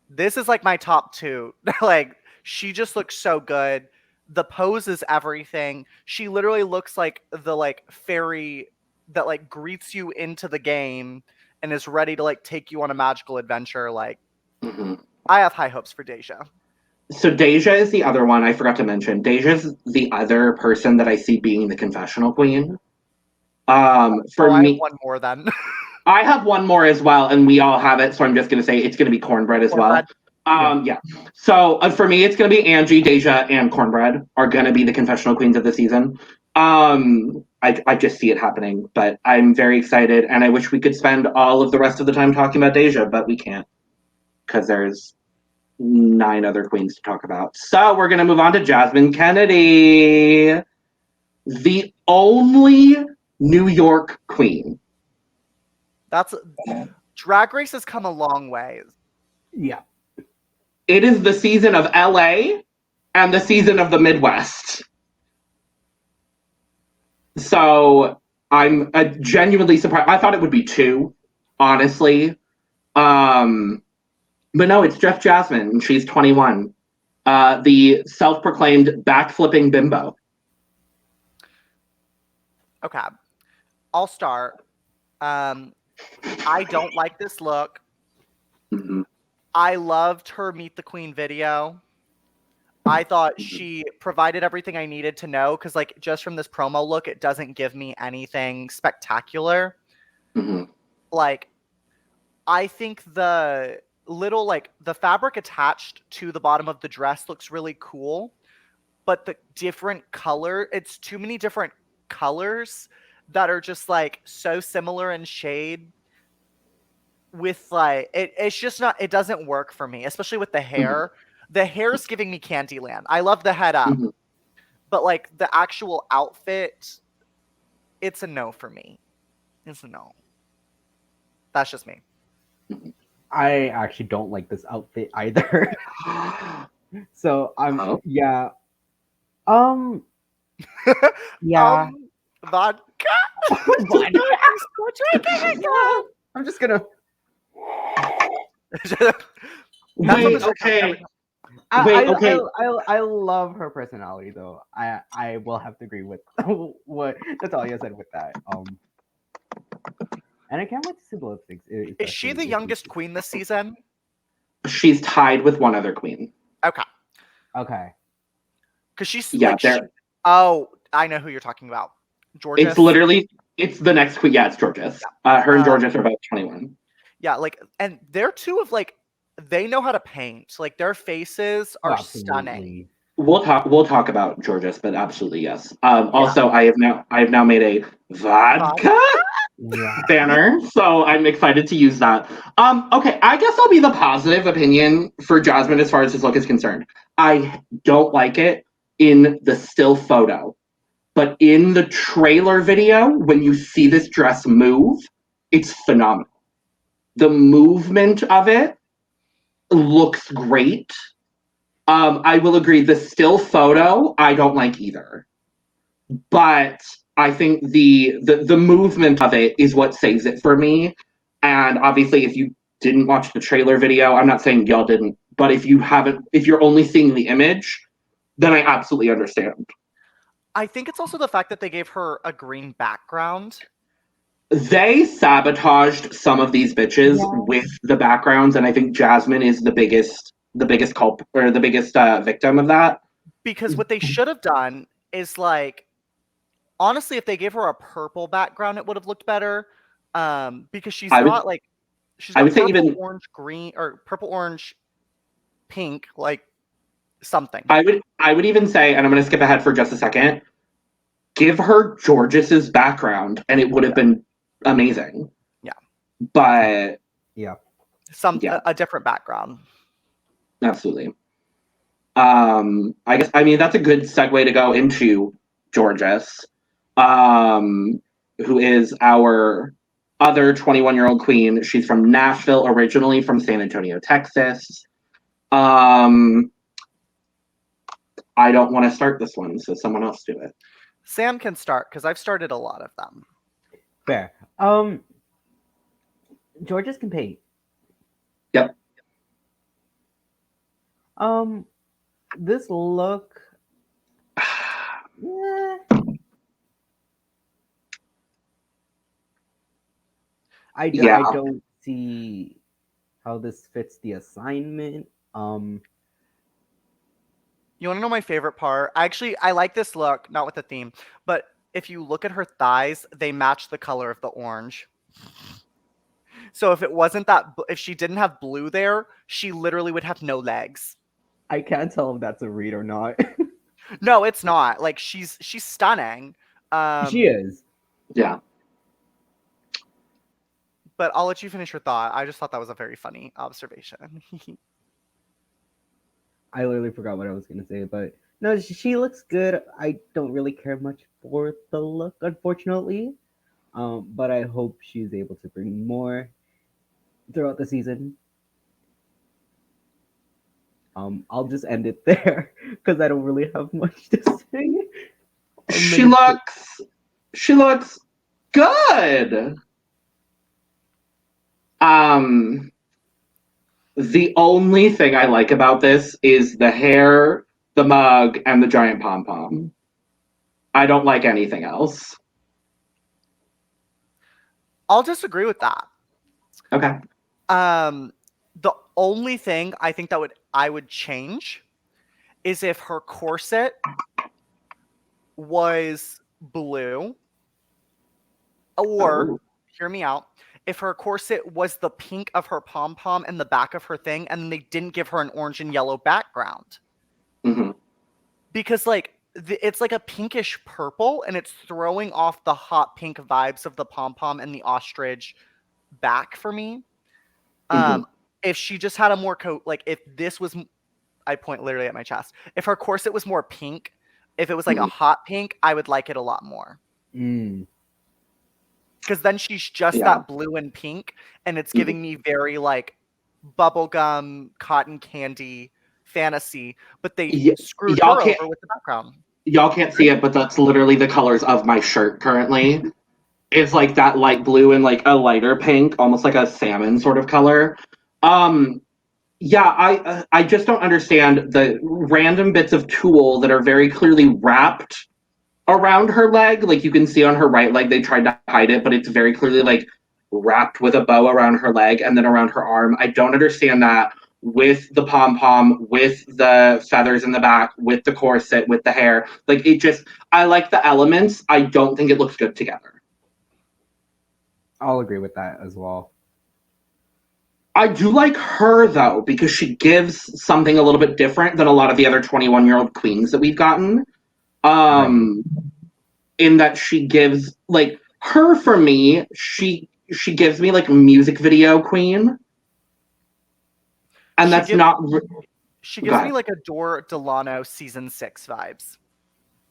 this is like my top 2. Like she just looks so good. The pose is everything. She literally looks like the like fairy that like greets you into the game and is ready to like take you on a magical adventure. Like I have high hopes for Deja. So Deja is the other one I forgot to mention. Deja's the other person that I see being the confessional queen. For I have me, one more then. I have one more as well, and we all have it. So I'm just going to say it's going to be Cornbread as well. Yeah. So for me, it's going to be Angie, Deja, and Cornbread are going to be the confessional queens of the season. I just see it happening, but I'm very excited, and I wish we could spend all of the rest of the time talking about Deja, but we can't because there's 9 other queens to talk about. So we're going to move on to Jasmine Kennedy, the only New York queen. That's Drag Race has come a long way. Yeah. It is the season of LA and the season of the Midwest. So I'm genuinely surprised. I thought it would be 2, honestly. But no, it's just Jasmine. She's 21. The self-proclaimed backflipping bimbo. Okay. I'll start. I don't like this look. Mm-hmm. I loved her Meet the Queen video. I thought she provided everything I needed to know because, like, just from this promo look, it doesn't give me anything spectacular. Mm-hmm. Like, I think the little, like, the fabric attached to the bottom of the dress looks really cool, but the different color, it's too many different colors that are just, like, so similar in shade with, like, it's just not, it doesn't work for me, especially with the hair. The hair's giving me Candyland. I love the head up, but like the actual outfit, it's a no for me. It's a no. That's just me. I actually don't like this outfit either. So I'm yeah. Yeah. Vodka. I'm just gonna. Wait, okay. I love her personality though. I will have to agree with what Natalia said with that. And I can't wait to see the lip syncs. Is she the youngest queen this season? She's tied with one other queen. Okay. Because she's oh, I know who you're talking about. Georgia. It's the next queen. Yeah, it's Georges. Her and Georges are both 21. Yeah, like, and they're two of like, they know how to paint. Like their faces are stunning. We'll talk about Georges, but absolutely yes. Also, I have now made a vodka banner, so I'm excited to use that. Okay, I guess I'll be the positive opinion for Jasmine as far as this look is concerned. I don't like it in the still photo, but in the trailer video, when you see this dress move, it's phenomenal. The movement of it looks great. I will agree, the still photo, I don't like either. But I think the movement of it is what saves it for me. And obviously, if you didn't watch the trailer video, I'm not saying y'all didn't, but if you're only seeing the image, then I absolutely understand. I think it's also the fact that they gave her a green background. They sabotaged some of these bitches with the backgrounds, and I think Jasmine is the biggest culprit or the biggest victim of that. Because what they should have done is, like, honestly, if they gave her a purple background, it would have looked better. Because she's got purple, even orange, green, or purple, orange, pink, like something. I would even say, and I'm going to skip ahead for just a second, give her Georges's background, and it would have been amazing. Yeah, but a different background. Absolutely. I mean that's a good segue to go into Georges, who is our other 21-year-old queen. She's from Nashville, originally from San Antonio, Texas. I don't want to start this one, so someone else do it. Sam can start because I've started a lot of them. Fair. Georges can paint. Yep. This look. I don't see how this fits the assignment. You want to know my favorite part? I like this look, not with the theme, but if you look at her thighs, they match the color of the orange. So if it wasn't if she didn't have blue there, she literally would have no legs. I can't tell if that's a read or not. No, it's not. Like she's stunning. She is. Yeah. But I'll let you finish your thought. I just thought that was a very funny observation. I literally forgot what I was gonna say, but no, she looks good. I don't really care much for the look, unfortunately. But I hope she's able to bring more throughout the season. I'll just end it there because I don't really have much to say. She looks good. The only thing I like about this is the hair, the mug, and the giant pom-pom. I don't like anything else. I'll disagree with that. Okay. The only thing I think that I would change is if her corset was blue, or hear me out, if her corset was the pink of her pom-pom and the back of her thing, and they didn't give her an orange and yellow background. Mm-hmm. Because like it's like a pinkish purple, and it's throwing off the hot pink vibes of the pom-pom and the ostrich back for me. Mm-hmm. If she just had a more like if this was, I point literally at my chest. If her corset was more pink, if it was like a hot pink, I would like it a lot more. Because then she's just that blue and pink, and it's giving me very like bubblegum, cotton candy fantasy, but they screwed her over with the background. Y'all can't see it, but that's literally the colors of my shirt currently. It's like that light blue and like a lighter pink, almost like a salmon sort of color. Yeah, I just don't understand the random bits of tulle that are very clearly wrapped around her leg. Like you can see on her right leg, they tried to hide it, but it's very clearly like wrapped with a bow around her leg and then around her arm. I don't understand that with the pom-pom, with the feathers in the back, with the corset, with the hair. Like it just, I like the elements. I don't think it looks good together. I'll agree with that as well. I do like her though, because she gives something a little bit different than a lot of the other 21-year-old queens that we've gotten. In that she gives like her, for me, she gives me like music video queen. And she gives me like Adore Delano season 6 vibes.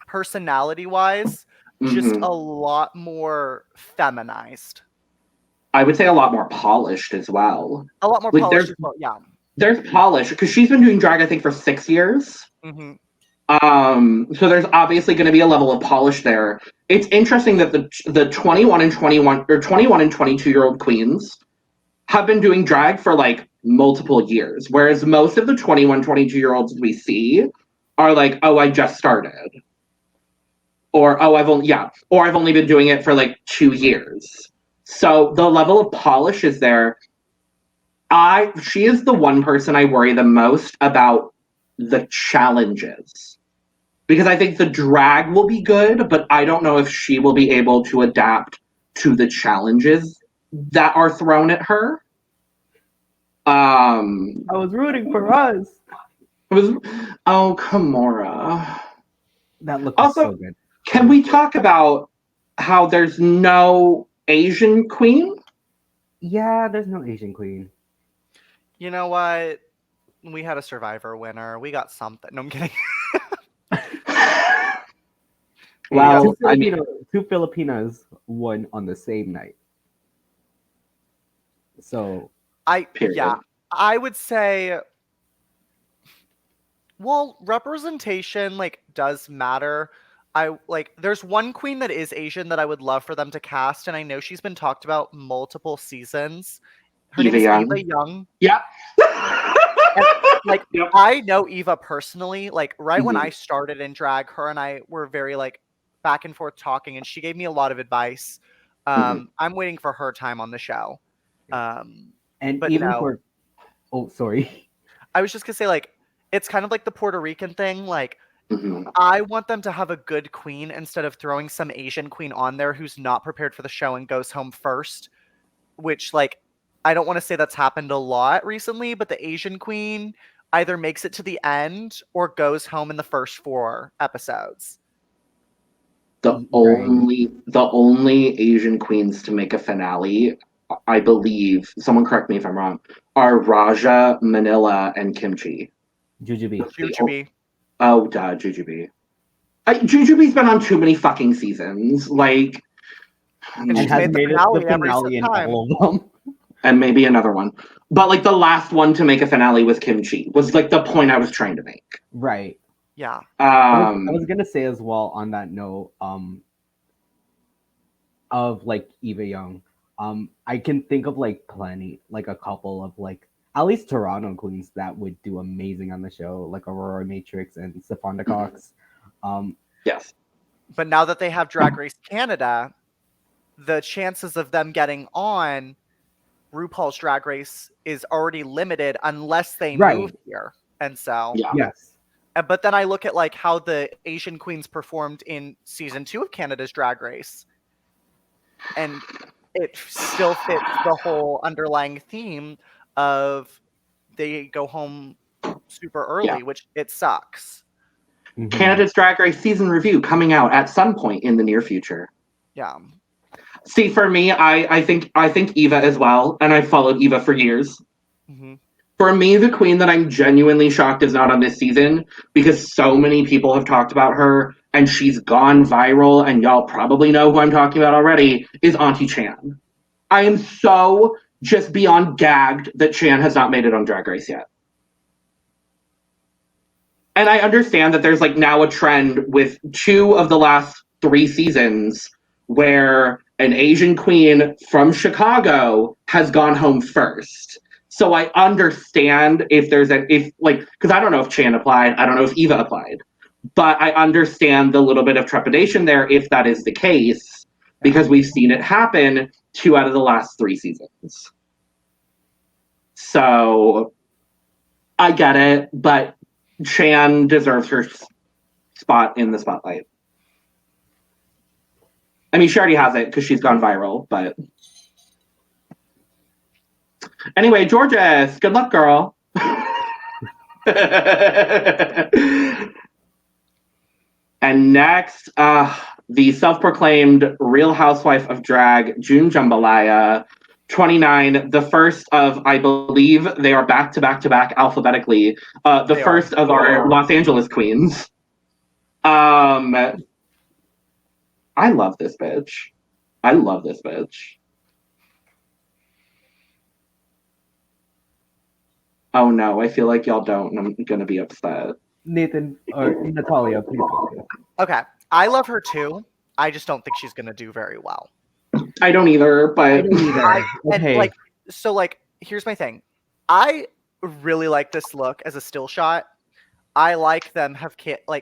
Personality wise, just a lot more feminized. I would say a lot more polished as well. A lot more polished as well, yeah. There's polish, because she's been doing drag, I think, for 6 years. Mm-hmm. So there's obviously going to be a level of polish there. It's interesting that the 21 and 22-year-old queens have been doing drag for like multiple years, whereas most of the 21, 22-year-olds we see are like, oh, I just started. Or, oh, I've only been doing it for like 2 years. So the level of polish is there. She is the one person I worry the most about the challenges. Because I think the drag will be good, but I don't know if she will be able to adapt to the challenges that are thrown at her. I was rooting for us. Kimora. That looked also so good. Can we talk about how there's no Asian queen? Yeah, there's no Asian queen. You know what? We had a Survivor winner. We got something. No, I'm kidding. Well, two Filipinas won on the same night. So I would say, well, representation like does matter. There's one queen that is Asian that I would love for them to cast, and I know she's been talked about multiple seasons. Her name is Eva Young. Yeah. Yep. I know Eva personally. Like when I started in drag, her and I were very like back and forth talking, and she gave me a lot of advice. I'm waiting for her time on the show. Sorry. I was just gonna say, like, it's kind of like the Puerto Rican thing. Like, Mhm. I want them to have a good queen instead of throwing some Asian queen on there who's not prepared for the show and goes home first, which, like, I don't want to say that's happened a lot recently, but the Asian queen either makes it to the end or goes home in the first 4 episodes. The only Asian queens to make a finale, I believe, someone correct me if I'm wrong, are Raja, Manila, and Kimchi. Jujubee. Oh, duh, Jujubee. Jujubee's been on too many fucking seasons. Like, And And she's has made the made it finale the every finale in time. all of them. and maybe another one. But like the last one to make a finale was Kimchi. Was like the point I was trying to make. Right. Yeah. I was gonna say as well on that note, of like Eva Young. I can think of like plenty, like a couple of like at least Toronto queens that would do amazing on the show, like Aurora Matrix and Stephanda Cox. Yes. But now that they have Drag Race Canada, the chances of them getting on RuPaul's Drag Race is already limited unless they move here. And so, Yeah. Yes. but then I look at like how the Asian queens performed in season 2 of Canada's Drag Race, and it still fits the whole underlying theme of they go home super early, which it sucks. Mhm. Canada's Drag Race season review coming out at some point in the near future. Yeah. See, for me, I think Eva as well, and I've followed Eva for years. Mm-hmm. For me, the queen that I'm genuinely shocked is not on this season because so many people have talked about her and she's gone viral, and y'all probably know who I'm talking about already, is Auntie Chan. I am so just beyond gagged that Chan has not made it on Drag Race yet. And I understand that there's like now a trend with 2 of the last 3 seasons where an Asian queen from Chicago has gone home first. So I understand if there's because I don't know if Chan applied, I don't know if Eva applied, but I understand the little bit of trepidation there if that is the case, because we've seen it happen 2 out of the last 3 seasons. So I get it, but Chan deserves her spot in the spotlight. I mean, she already has it because she's gone viral, but anyway, Georges, good luck, girl. And next, the self-proclaimed Real Housewife of Drag, June Jambalaya, 29, the first of, I believe, they are back to back to back alphabetically, the first of our Los Angeles queens. I love this bitch. I love this bitch. Oh no, I feel like y'all don't, and I'm gonna be upset. Nathan or Natalia, please go. Okay. I love her too. I just don't think she's gonna do very well. I don't either, but I don't either. And here's my thing. I really like this look as a still shot. I like them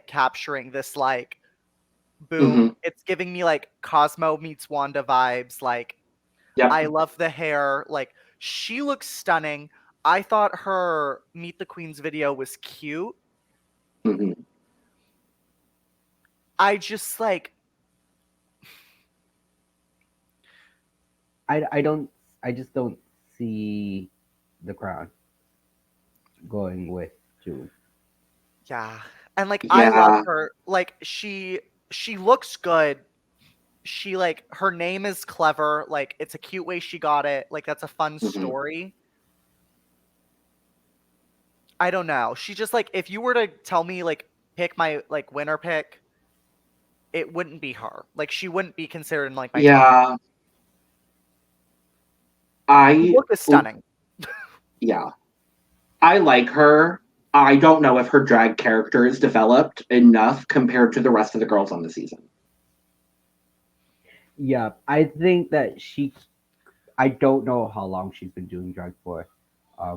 capturing this like boom. It's giving me like Cosmo meets Wanda vibes. Like, yep. I love the hair. Like, she looks stunning. I thought her Meet the Queens video was cute. Mm-hmm. I just like. I just don't see the crown going with June. Yeah. And like I love her. Like she looks good. She like her name is clever. Like it's a cute way she got it. Like that's a fun story. I don't know. She just like if you were to tell me like pick my like winner pick, it wouldn't be her. Like she wouldn't be considered in like my top. The look is stunning. Yeah. I like her. I don't know if her drag character is developed enough compared to the rest of the girls on the season. Yeah, I think that I don't know how long she's been doing drag for. I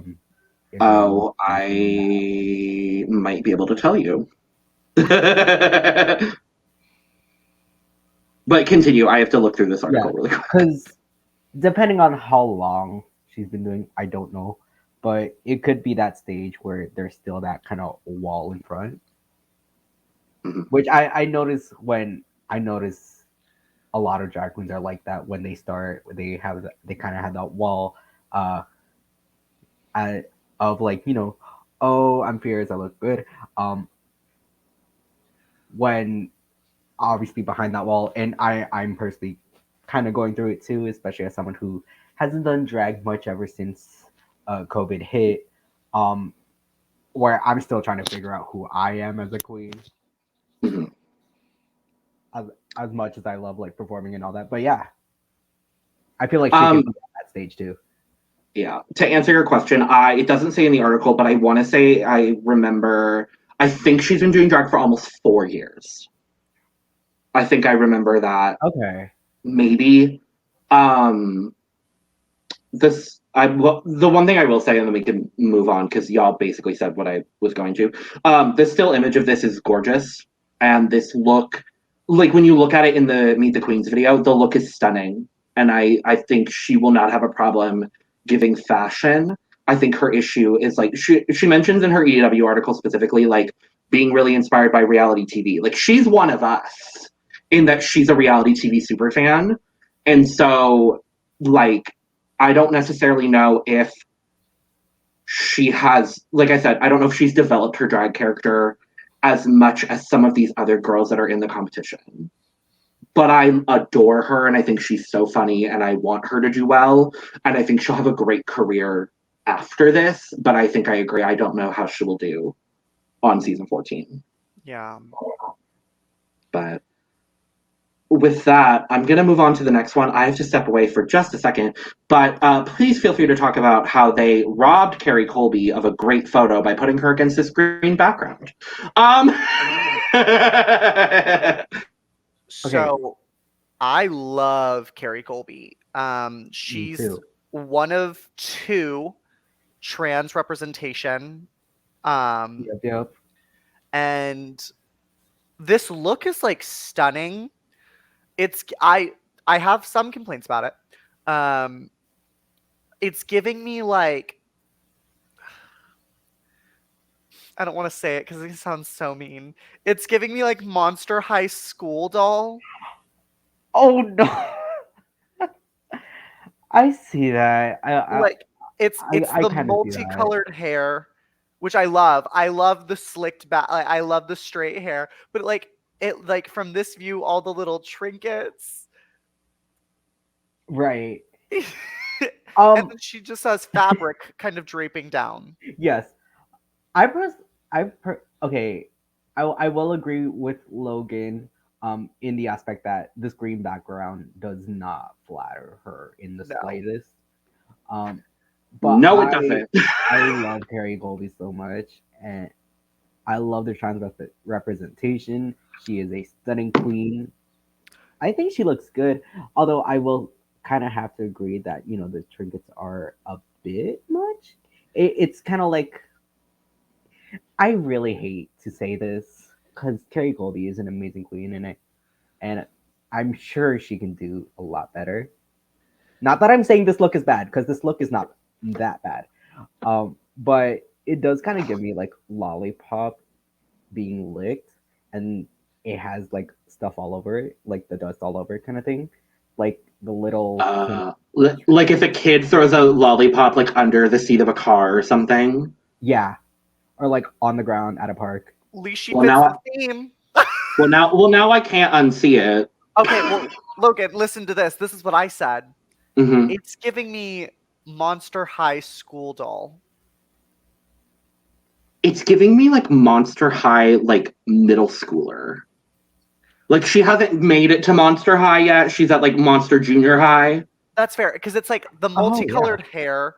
might be able to tell you. But continue. I have to look through this article really quick. Because depending on how long she's been doing, I don't know. but it could be that stage where there's still that kind of wall in front, which I notice a lot of drag queens are like that when they start. They kind of have that wall, of like, oh, I'm fierce, I look good. When obviously behind that wall, and I'm personally kind of going through it too, especially as someone who hasn't done drag much ever since COVID hit, where I'm still trying to figure out who I am as a queen. As much as I love like performing and all that, but yeah, I feel like she could be at that stage too. Yeah. To answer your question, it doesn't say in the article, but I want to say I remember. I think she's been doing drag for almost 4 years. I think I remember that. Okay. Maybe. The one thing I will say, and then we can move on because y'all basically said what I was going to. The still image of this is gorgeous, and this look, like when you look at it in the Meet the Queens video, the look is stunning, and I think she will not have a problem giving fashion. I think her issue is like she mentions in her EW article specifically like being really inspired by reality TV. Like she's one of us in that she's a reality TV super fan, and so like I don't necessarily know if she has, like I said, I don't know if she's developed her drag character as much as some of these other girls that are in the competition. But I adore her, and I think she's so funny, and I want her to do well, and I think she'll have a great career after this. But I think I agree. I don't know how she will do on season 14. Yeah. But with that, I'm going to move on to the next one. I have to step away for just a second, but please feel free to talk about how they robbed Carrie Colby of a great photo by putting her against this green background. So I love Carrie Colby. She's one of 2 trans representation. Yep. And this look is like stunning. I have some complaints about it. It's giving me like, I don't want to say it because it sounds so mean. It's giving me like Monster High School doll. Oh no. I see that. It's the multicolored hair, which I love. I love the slicked back. I love the straight hair, but like from this view, all the little trinkets. Right. And then she just has fabric kind of draping down. Yes. Okay. I will agree with Logan in the aspect that this green background does not flatter her in the slightest. But no, it doesn't. I love Carrie Colby so much, and I love the trans representation. She is a stunning queen. I think she looks good, although I will kind of have to agree that the trinkets are a bit much. It's kind of like, I really hate to say this because Kerry Colby is an amazing queen, and I'm sure she can do a lot better. Not that I'm saying this look is bad, because this look is not that bad, but it does kind of give me like Lollipop being licked, and it has like stuff all over it, like the dust all over it kind of thing, like the little like if a kid throws a lollipop like under the seat of a car or something. Yeah, or like on the ground at a park. At least she fits the theme. Well, now I can't unsee it. Okay, well, Logan, listen to this. This is what I said. Mm-hmm. It's giving me Monster High School doll. It's giving me like Monster High, like middle schooler. Like she hasn't made it to Monster High yet. She's at like Monster Junior High. That's fair, because it's like the multicolored hair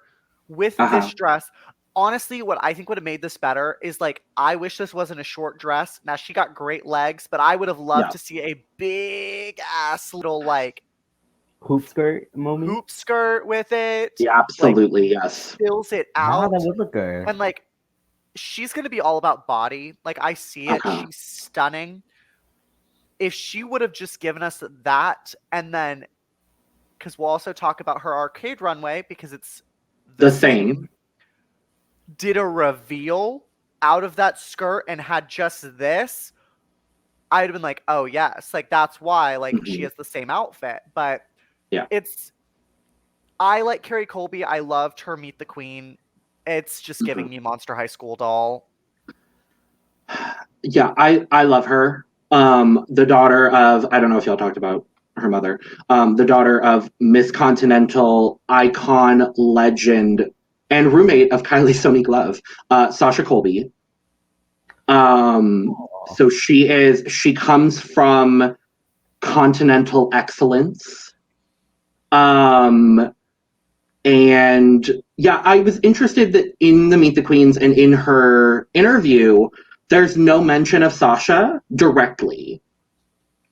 with this dress. Honestly, what I think would have made this better is like, I wish this wasn't a short dress. Now she got great legs, but I would have loved to see a big ass little like hoop skirt moment. Hoop skirt with it. Yeah, absolutely, yes. Fills it out. That would look good. And like, she's gonna be all about body. Like, I see it. She's stunning. If she would have just given us that, and then, because we'll also talk about her arcade runway because it's the same. did a reveal out of that skirt and had just this, I'd have been like, oh yes, like that's why like she has the same outfit. But Yeah. I like Carrie Colby. I loved her Meet the Queen. It's just giving me Monster High School doll. Yeah, I love her. The daughter of, I don't know if y'all talked about her mother, the daughter of Miss Continental icon, legend, and roommate of Kylie Sonique Love, Sasha Colby. So she comes from continental excellence. And yeah, I was interested that in the Meet the Queens and in her interview, there's no mention of Sasha directly.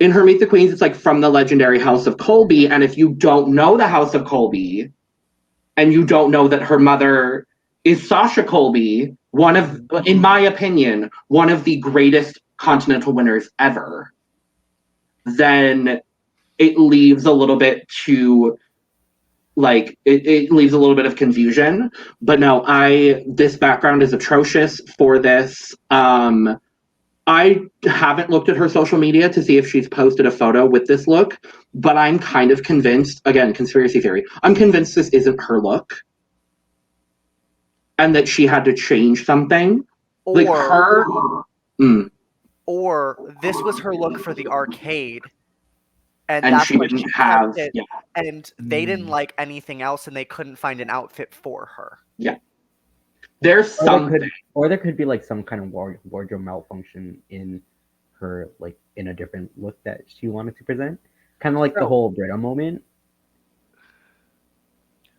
In her Meet the Queens, it's like from the legendary House of Colby. And if you don't know the House of Colby, and you don't know that her mother is Sasha Colby, one of, in my opinion, one of the greatest Continental winners ever, then it leaves a little bit to, like, it leaves a little bit of confusion. But no, this background is atrocious for this. I haven't looked at her social media to see if she's posted a photo with this look, but I'm kind of convinced, again, conspiracy theory, I'm convinced this isn't her look. And that she had to change something. Or this was her look for the arcade. And that's she why didn't she have kept it, and they didn't like anything else and they couldn't find an outfit for her. Yeah. There's something. Or there could be like some kind of wardrobe malfunction in her, like in a different look that she wanted to present. Kind of like the whole Brita moment.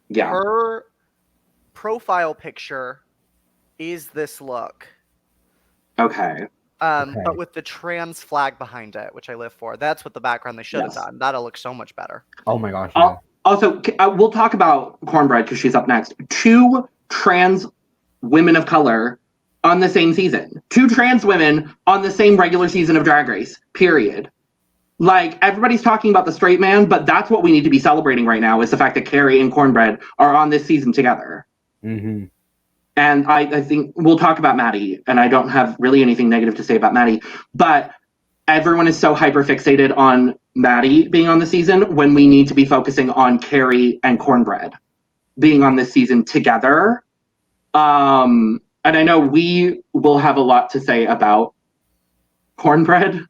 Yeah. Her profile picture is this look. Okay. But with the trans flag behind it, which I live for. That's what the background they should have done. That'll look so much better. Oh my gosh. Yeah. Also, we'll talk about Cornbread because she's up next. 2 trans women of color on the same season. 2 trans women on the same regular season of Drag Race, period. Like, everybody's talking about the straight man, but that's what we need to be celebrating right now, is the fact that Carrie and Cornbread are on this season together. Mm-hmm. And I think we'll talk about Maddie, and I don't have really anything negative to say about Maddie, but everyone is so hyper-fixated on Maddie being on the season when we need to be focusing on Carrie and Cornbread being on this season together. And I know we will have a lot to say about Cornbread.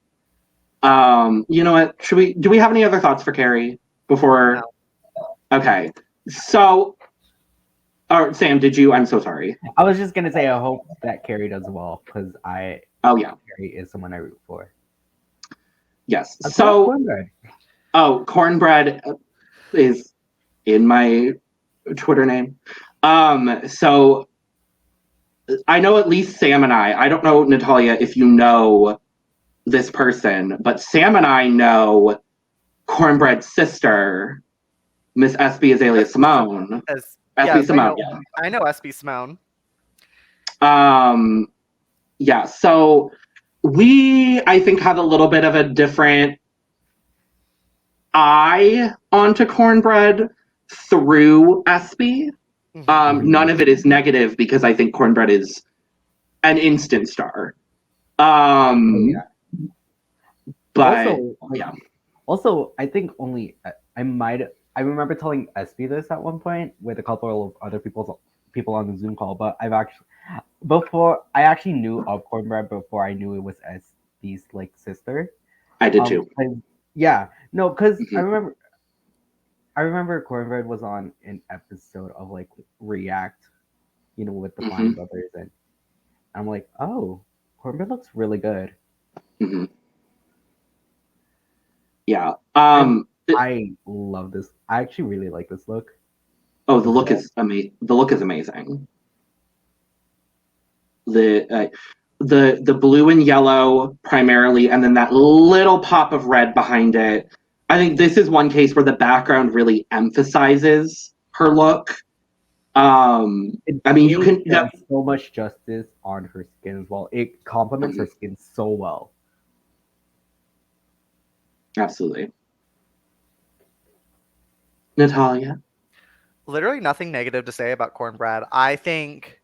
You know what? Do we have any other thoughts for Carrie before? No. Okay. So, Sam, I'm so sorry. I was just gonna say I hope that Carrie does well because Carrie is someone I root for. Yes. So Cornbread is in my Twitter name. So I know at least Sam and I don't know, Natalia, if you know this person, but Sam and I know Cornbread's sister, Miss SB Azalea Simone. SB Simone. I know SB Simone. Yeah, so we, I think, have a little bit of a different eye onto Cornbread through SB. None of it is negative because I think Cornbread is an instant star. But also, I think only I remember telling SB this at one point with a couple of other people on the Zoom call, but I actually knew of Cornbread before I knew it was SB's like sister. I did too. Because I remember Cornbread was on an episode of like React, with the Flying Brothers, and I'm like, oh, Cornbread looks really good. Mm-hmm. Yeah. I love this. I actually really like this look. Oh, the look is amazing. The look is amazing. The blue and yellow primarily, and then that little pop of red behind it. I think this is one case where the background really emphasizes her look. You can so much justice on her skin as well. It complements her skin so well. Absolutely. Natalia? Literally nothing negative to say about Cornbread. I think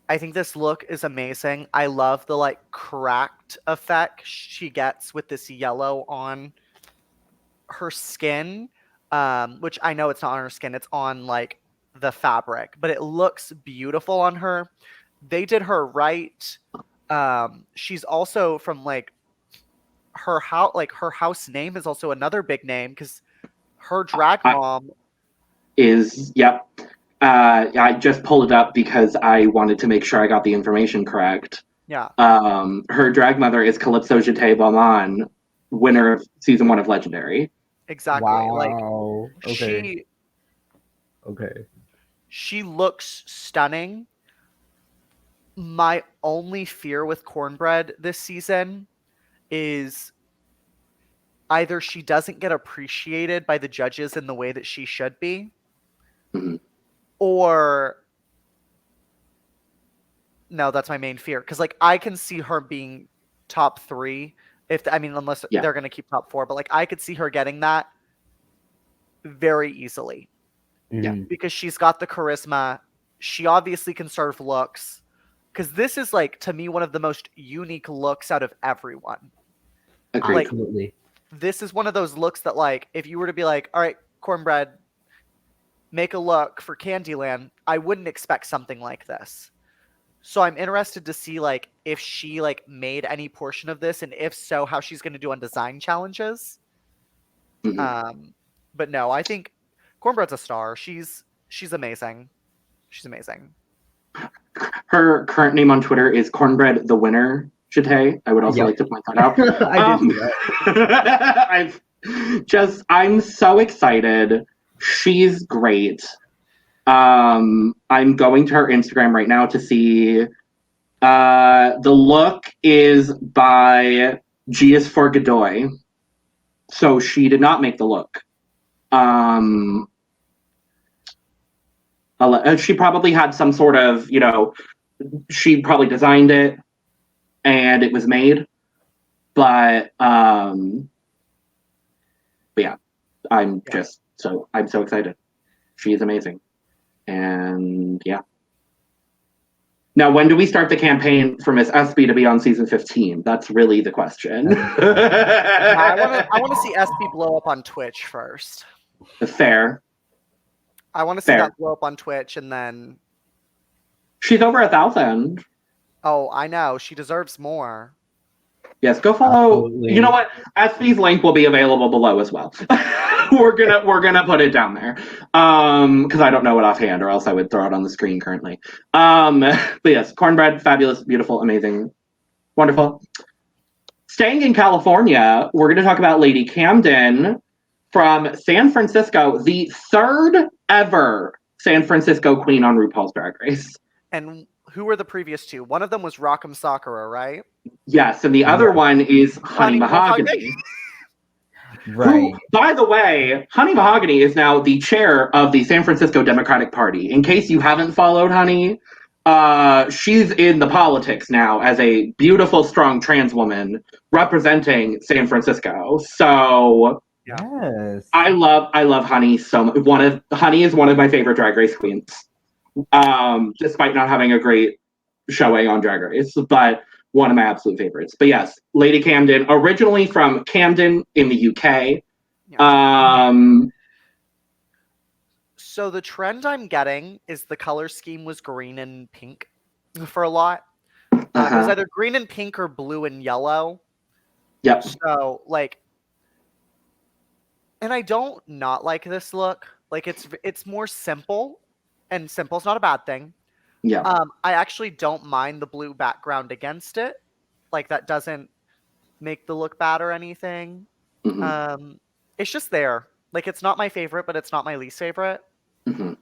I think this look is amazing. I love the like cracked effect she gets with this yellow on her skin, which I know it's not on her skin, it's on like the fabric, but it looks beautiful on her. They did her right. She's also from like her house, like her house name is also another big name because her drag mom Yep. I just pulled it up because I wanted to make sure I got the information correct. Yeah. Her drag mother is Calypso Jete Bauman, winner of season 1 of Legendary. Exactly. Wow. Like Okay. she looks stunning. My only fear with Cornbread this season is either she doesn't get appreciated by the judges in the way that she should be, Mhm. or no, that's my main fear. Because like I can see her being top 3 unless they're gonna keep top 4, but like I could see her getting that very easily. Yeah. Because she's got the charisma. She obviously can serve looks. Because this is like to me one of the most unique looks out of everyone. Agreed. Like, Absolutely. this is one of those looks that like if you were to be like, all right, Cornbread, make a look for Candyland, I wouldn't expect something like this. So I'm interested to see like if she like made any portion of this, and if so, how she's going to do on design challenges. Mhm. But no, I think Cornbread's a star. She's amazing. She's amazing. Her current name on Twitter is Cornbread the Winner Jete. I would also like to point that out. I did see that. I'm so excited. She's great. I'm going to her Instagram right now to see. The look is by G is for Godoy. So she did not make the look. She probably had some sort of, she probably designed it and it was made. But yeah, I'm so excited. She is amazing. And yeah. Now, when do we start the campaign for Miss SB to be on season 15? That's really the question. I want to see SB blow up on Twitch first. Fair. I want to see that blow up on Twitch, and then she's over 1,000. Oh, I know. She deserves more. Yes, go follow. Absolutely. You know what? SB's link will be available below as well. we're gonna put it down there because I don't know it offhand, or else I would throw it on the screen currently. But yes, Cornbread, fabulous, beautiful, amazing, wonderful. Staying in California, we're going to talk about Lady Camden from San Francisco, the third ever San Francisco queen on RuPaul's Drag Race. And who were the previous two? One of them was Rock'em Sakura, right? Yes, and the other one is Honey Mahogany. Right. Who, by the way, Honey Mahogany is now the chair of the San Francisco Democratic Party. In case you haven't followed Honey, she's in the politics now as a beautiful, strong trans woman representing San Francisco. So yes, I love Honey so much. Honey is one of my favorite Drag Race queens. Despite not having a great showing on Drag Race, but one of my absolute favorites. But yes, Lady Camden, originally from Camden in the UK. So the trend I'm getting is the color scheme was green and pink for a lot. It was either green and pink or blue and yellow. Yep. So like, and I don't not like this look. Like it's more simple, and simple's not a bad thing. Yeah. I actually don't mind the blue background against it. Like that doesn't make the look bad or anything. Mm-hmm. It's just there. Like it's not my favorite, but it's not my least favorite. Mm-hmm.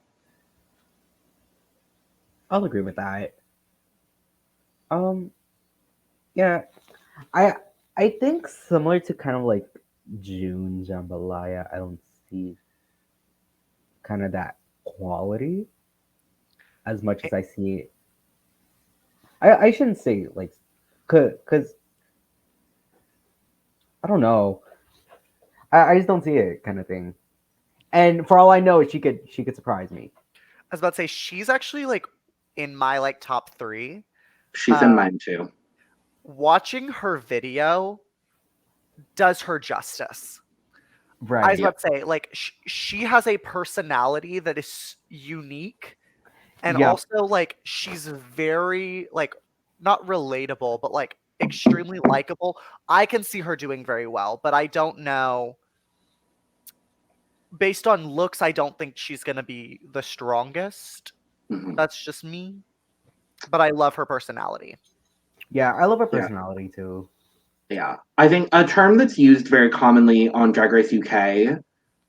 I'll agree with that. Yeah, I think similar to kind of like June Jambalaya, I don't see kind of that quality as much as I see it. I shouldn't say like, cause I don't know. I just don't see it kind of thing. And for all I know, she could surprise me. I was about to say she's actually like in my like top 3. She's in mine too. Watching her video does her justice. Right. I was about to say, like, she has a personality that is unique, and also like she's very like not relatable, but like extremely likable. I can see her doing very well, but I don't know. Based on looks, I don't think she's gonna be the strongest. Mhm. That's just me. But I love her personality. Yeah, I love her personality too. Yeah. I think a term that's used very commonly on Drag Race UK,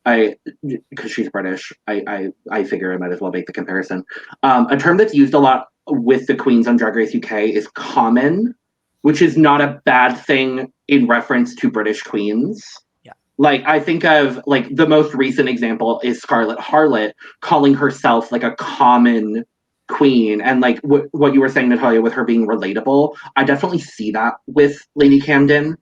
because she's British, I figure I might as well make the comparison. A term that's used a lot with the queens on Drag Race UK is common, which is not a bad thing in reference to British queens. Yeah. Like, I think of, like, the most recent example is Scarlet Harlot calling herself, like, a common queen. And, like, what you were saying, Natalia, with her being relatable, I definitely see that with Lady Camden.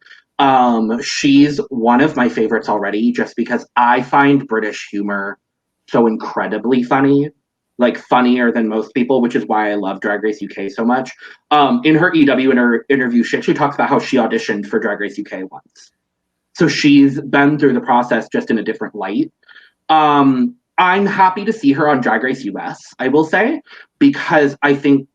She's one of my favorites already, just because I find British humor so incredibly funny. Like, funnier than most people, which is why I love Drag Race UK so much. In her EW interview, she actually talks about how she auditioned for Drag Race UK once. So she's been through the process just in a different light. I'm happy to see her on Drag Race US, I will say, because I think,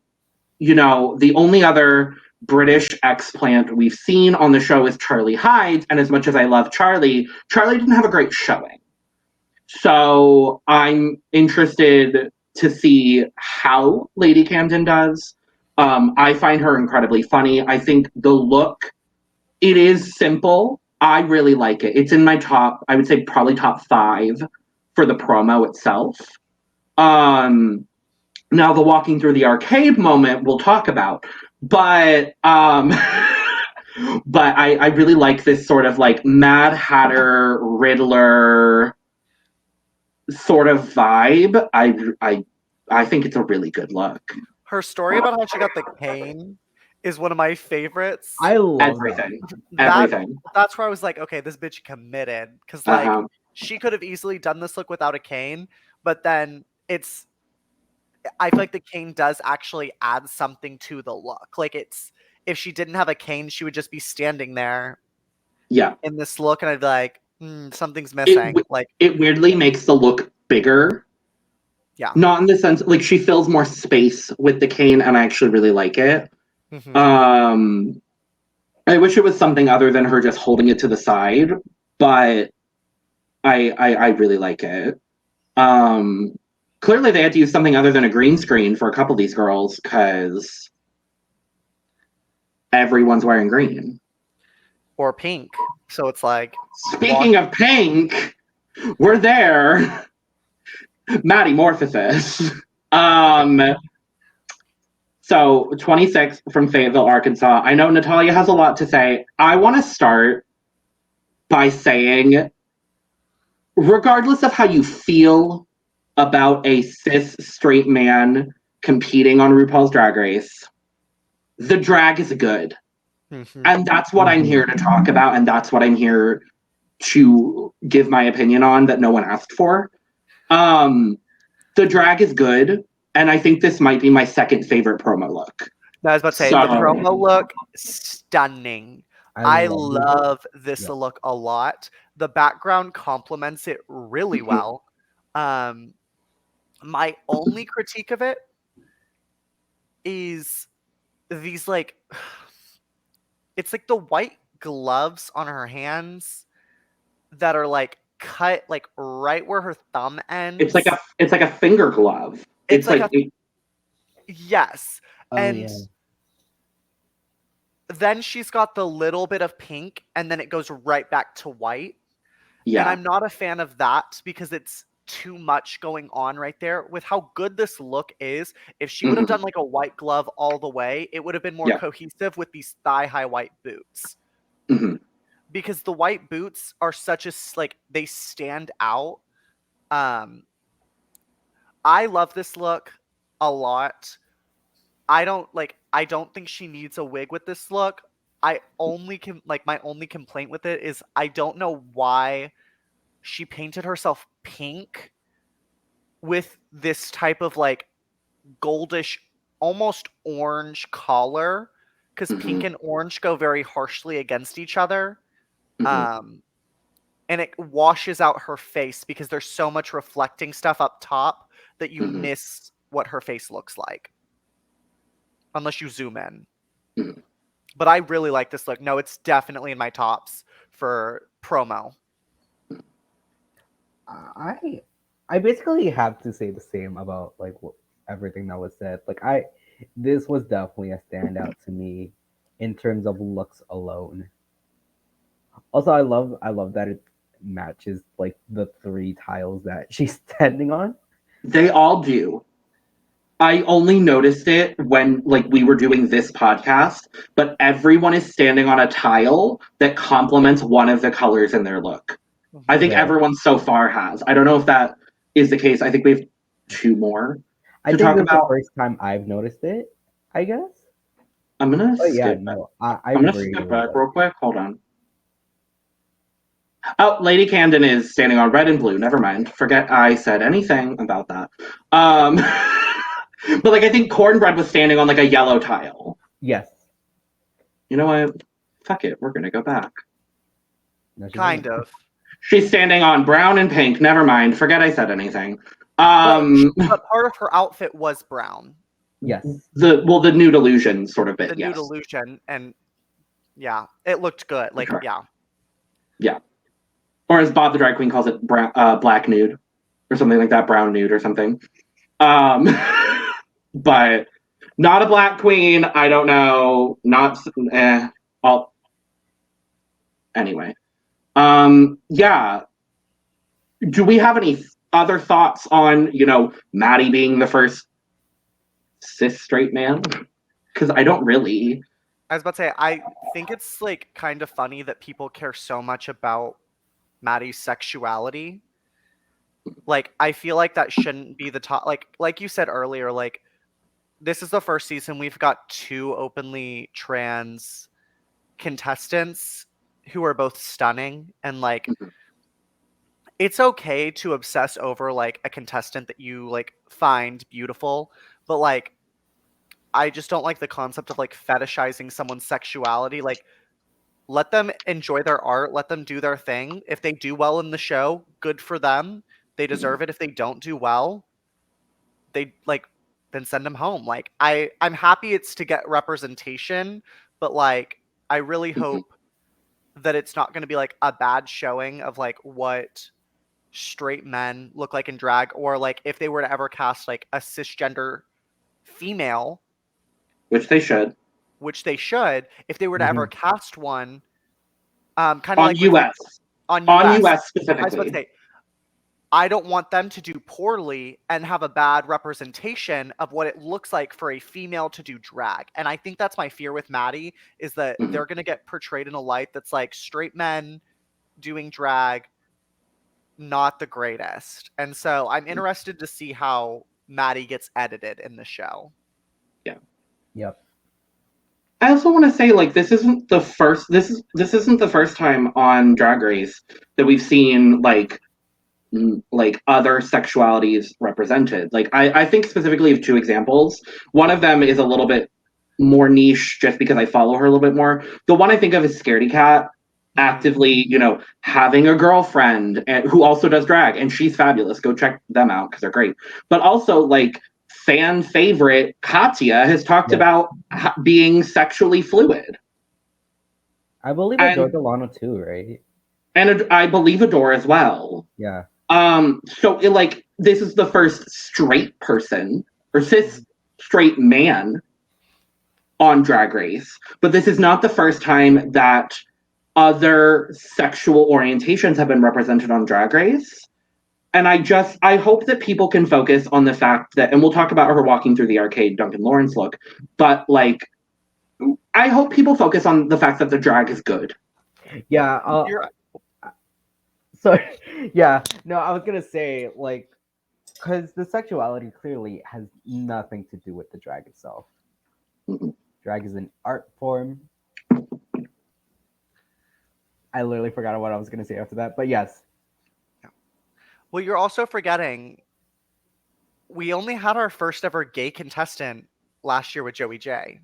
the only other British explant we've seen on the show is Charlie Hides. And as much as I love Charlie didn't have a great showing. So I'm interested to see how Lady Camden does. I find her incredibly funny. I think the look, it is simple. I really like it. It's in my top, I would say probably top 5 for the promo itself. Now the walking through the arcade moment we'll talk about. But but I really like this sort of like Mad Hatter, Riddler sort of vibe. I think it's a really good look. Her story about how she got the cane is one of my favorites. I love Everything. that. Everything. That's where I was like, okay, this bitch committed. Because, like, she could have easily done this look without a cane, but then I feel like the cane does actually add something to the look. Like, if she didn't have a cane, she would just be standing there in this look, and I'd be like, something's missing. It weirdly makes the look bigger. Yeah. Not in the sense, like, she fills more space with the cane, and I actually really like it. Mm-hmm. I wish it was something other than her just holding it to the side, but I really like it. Clearly they had to use something other than a green screen for a couple of these girls, because everyone's wearing green. Or pink. So it's like... Speaking of pink, we're there. Maddie Morphosis. So 26 from Fayetteville, Arkansas. I know Natalia has a lot to say. I want to start by saying, regardless of how you feel about a cis straight man competing on RuPaul's Drag Race, the drag is good. Mm-hmm. And that's what I'm here to talk about, and that's what I'm here to give my opinion on that no one asked for. The drag is good, and I think this might be my second favorite promo look. I was about to say, the promo look, stunning. I love this look a lot. The background complements it really well. My only critique of it is these, like, it's like the white gloves on her hands that are like cut like right where her thumb ends. It's like a finger glove. It's like yes. And yeah. then she's got the little bit of pink, and then it goes right back to white. Yeah. And I'm not a fan of that because it's too much going on right there. With how good this look is, if she would have done like a white glove all the way, it would have been more cohesive with these thigh-high white boots. Because the white boots are such a, like, they stand out. I love this look a lot. I don't think she needs a wig with this look. My only complaint with it is I don't know why she painted herself pink with this type of like goldish almost orange collar, because pink and orange go very harshly against each other. And it washes out her face because there's so much reflecting stuff up top that you miss what her face looks like. Unless you zoom in. But I really like this look. No, it's definitely in my tops for promo. I basically have to say the same about like everything that was said. Like this was definitely a standout to me in terms of looks alone. Also, I love that it matches like the 3 tiles that she's standing on. They all do. I only noticed it when like we were doing this podcast, but everyone is standing on a tile that complements one of the colors in their look. I think everyone so far has. I don't know if that is the case. I think we have 2 more I to think talk this is about. the first time I've noticed it, I guess. I'm gonna Oh yeah, skip. no, I'm gonna skip back real quick. Hold on. Oh, Lady Camden is standing on red and blue. Never mind. Forget I said anything about that. But like I think Cornbread was standing on like a yellow tile. Yes. You know what? Fuck it. We're gonna go back. No, Kind of. She's standing on brown and pink. Never mind. Forget I said anything. But part of her outfit was brown. Yes. The nude illusion sort of bit. The nude illusion, and yeah, it looked good. Like yeah. Or as Bob the drag queen calls it, brown, black nude, or something like that, brown nude or something. But not a black queen. I don't know. Not anyway. Yeah. Do we have any other thoughts on Maddie being the first cis straight man? Because I don't really. I was about to say, I think it's like kind of funny that people care so much about Maddie's sexuality. Like, I feel like that shouldn't be the top. Like you said earlier, like this is the first season we've got 2 openly trans contestants who are both stunning, and like it's okay to obsess over like a contestant that you like find beautiful, but like I just don't like the concept of like fetishizing someone's sexuality. Like, let them enjoy their art, let them do their thing. If they do well in the show, good for them. They deserve it. If they don't do well, they like then send them home. Like I'm happy it's to get representation, but like I really hope that it's not going to be like a bad showing of like what straight men look like in drag, or like if they were to ever cast like a cisgender female, which they should, if they were to ever cast one, kind of on like US, on US I specifically. was about to say, I don't want them to do poorly and have a bad representation of what it looks like for a female to do drag. And I think that's my fear with Maddie, is that they're going to get portrayed in a light that's like straight men doing drag, not the greatest. And so I'm interested to see how Maddie gets edited in the show. Yeah. Yep. I also want to say, like, this isn't the first time on Drag Race that we've seen like other sexualities represented. Like I think specifically of 2 examples. One of them is a little bit more niche just because I follow her a little bit more. The one I think of is Scaredy Cat actively, having a girlfriend who also does drag, and she's fabulous. Go check them out because they're great. But also like fan favorite Katya has talked about being sexually fluid. I believe Adore Delano too, right? And I believe Adore as well. Yeah. So this is the first straight person or cis straight man on Drag Race, but this is not the first time that other sexual orientations have been represented on Drag Race. And I hope that people can focus on the fact that, and we'll talk about her walking through the arcade Duncan Lawrence look, but like, I hope people focus on the fact that the drag is good. Yeah. Sorry. Yeah. No, I was gonna say like, because the sexuality clearly has nothing to do with the drag itself. Drag is an art form. I literally forgot what I was gonna say after that, but yes. Well, you're also forgetting we only had our first ever gay contestant last year with Joey J.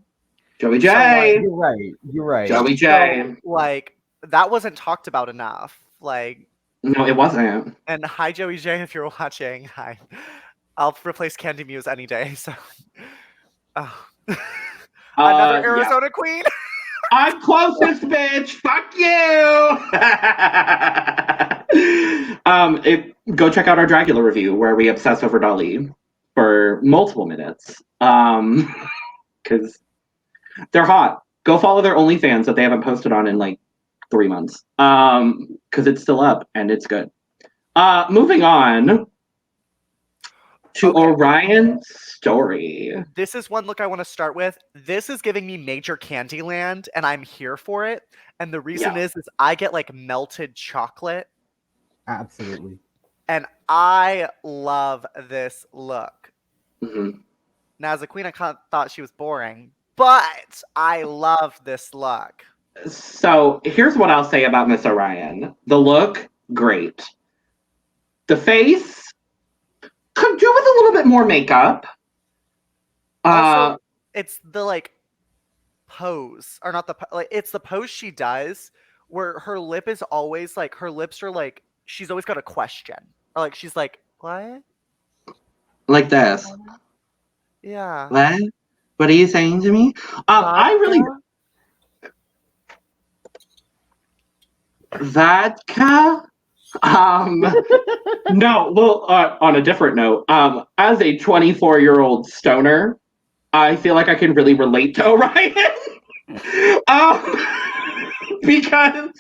Joey So, J. You're right. Joey J. So, like, that wasn't talked about enough. Like, No, it wasn't. and hi, Joey J, if you're watching. Hi. I'll replace Candy Muse any day. So, oh. Another Arizona queen. I'm closest, bitch. Fuck you. Go check out our Dracula review where we obsess over Dolly for multiple minutes. Because they're hot. Go follow their OnlyFans that they haven't posted on in like 3 months. Because it's still up and it's good. Moving on to Orion Story. This is one look I want to start with. This is giving me major Candyland, and I'm here for it. And the reason is I get like melted chocolate. Absolutely. And I love this look. Mm-hmm. Now, as a queen, I kind of thought she was boring, but I love this look. So here's what I'll say about Miss Orion. The look, great. The face, could do with a little bit more makeup. Also, it's the like pose, or not the like. It's the pose she does where her lip is always like her lips are like she's always got a question, or like she's like what? Like this. Yeah. What are you saying to me? I really. Vodka? No, well, on a different note, as a 24-year-old stoner, I feel like I can really relate to Orion. Because,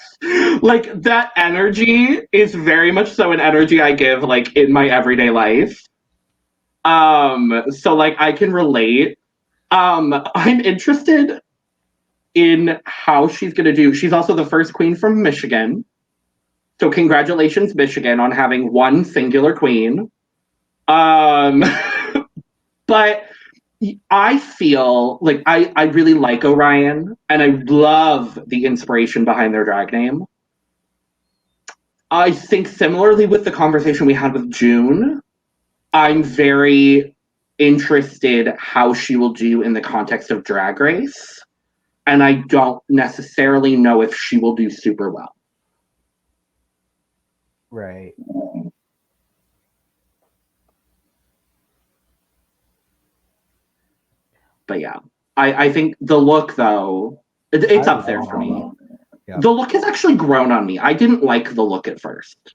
like, that energy is very much so an energy I give, like, in my everyday life. So, like, I can relate. I'm interested in how she's going to do. She's also the first queen from Michigan. So congratulations, Michigan, on having one singular queen. But I feel like I really like Orion, and I love the inspiration behind their drag name. I think similarly with the conversation we had with June, I'm very interested how she will do in the context of Drag Race. And I don't necessarily know if she will do super well. Right. But yeah, I think the look, though, it's up there for me. Yeah. The look has actually grown on me. I didn't like the look at first.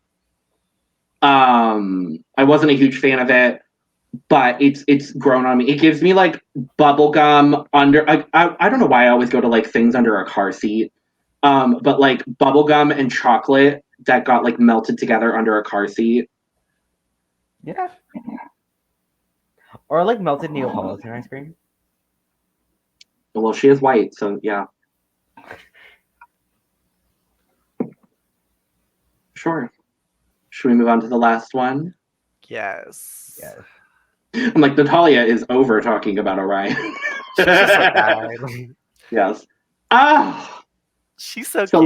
I wasn't a huge fan of it, but it's grown on me. It gives me like bubblegum under. I don't know why I always go to like things under a car seat, but like bubblegum and chocolate that got like melted together under a car seat. Yeah. Or like melted Neapolitan ice cream. Well, she is white, so yeah. Sure. Should we move on to the last one? Yes. Yes. I'm like, Natalia is over talking about Orion. She's just so bad. Yes. She's so cute. So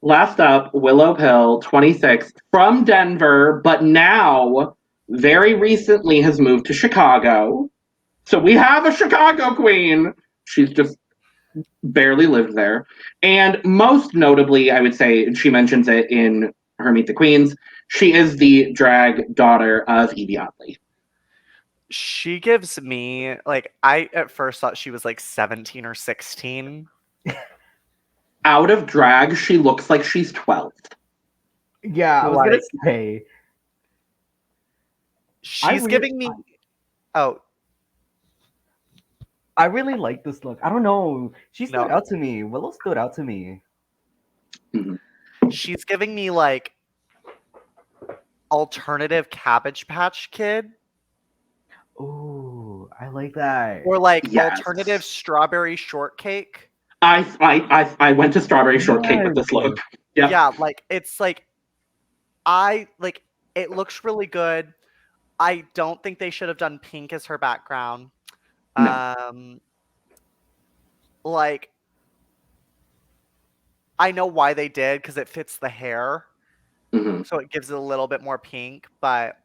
last up, Willow Pale, 26, from Denver, but now very recently has moved to Chicago. So we have a Chicago queen. She's just barely lived there. And most notably, I would say, she mentions it in her Meet the Queens, she is the drag daughter of Evie Oddly. She gives me, like, I at first thought she was like 17 or 16. Out of drag, she looks like she's 12. Yeah, I was gonna say. She's giving me... Oh. I really like this look. I don't know. She stood out to me. Willow stood out to me. Mm-hmm. She's giving me, like, alternative Cabbage Patch Kid. Ooh, I like that. Or, like, alternative strawberry shortcake. I went to strawberry shortcake with this look. Yep. Yeah, like, it's, like, it looks really good. I don't think they should have done pink as her background. No. Like, I know why they did, because it fits the hair. Mm-hmm. So it gives it a little bit more pink, but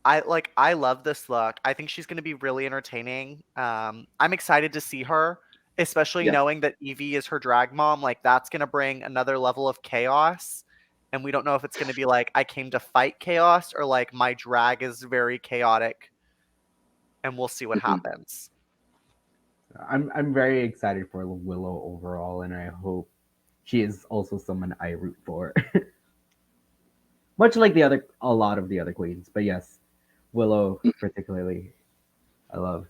I love this look. I think she's going to be really entertaining. I'm excited to see her, especially Yeah. knowing that Evie is her drag mom. Like that's going to bring another level of chaos. And we don't know if it's going to be like I came to fight chaos or like my drag is very chaotic. And we'll see what happens. I'm very excited for Willow overall, and I hope she is also someone I root for. Much like a lot of the other queens, but yes, Willow particularly, I love.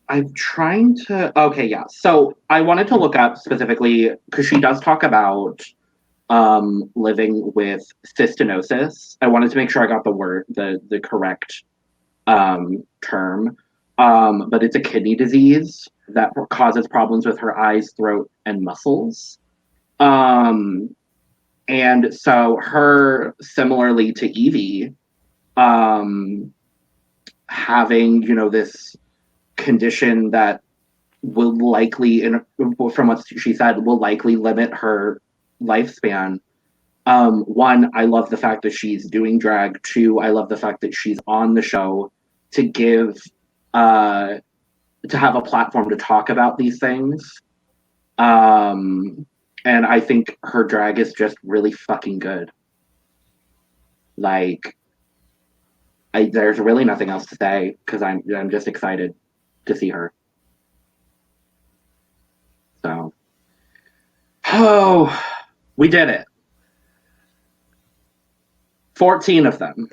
I'm trying to. Okay, yeah. So I wanted to look up specifically because she does talk about living with cystinosis. I wanted to make sure I got the correct term. But it's a kidney disease that causes problems with her eyes, throat, and muscles. And so her, similarly to Evie, having, this condition that will likely, from what she said, will likely limit her lifespan. One, I love the fact that she's doing drag. Two, I love the fact that she's on the show to give, to have a platform to talk about these things. And I think her drag is just really fucking good. Like, there's really nothing else to say because I'm just excited to see her. So, we did it. 14 of them.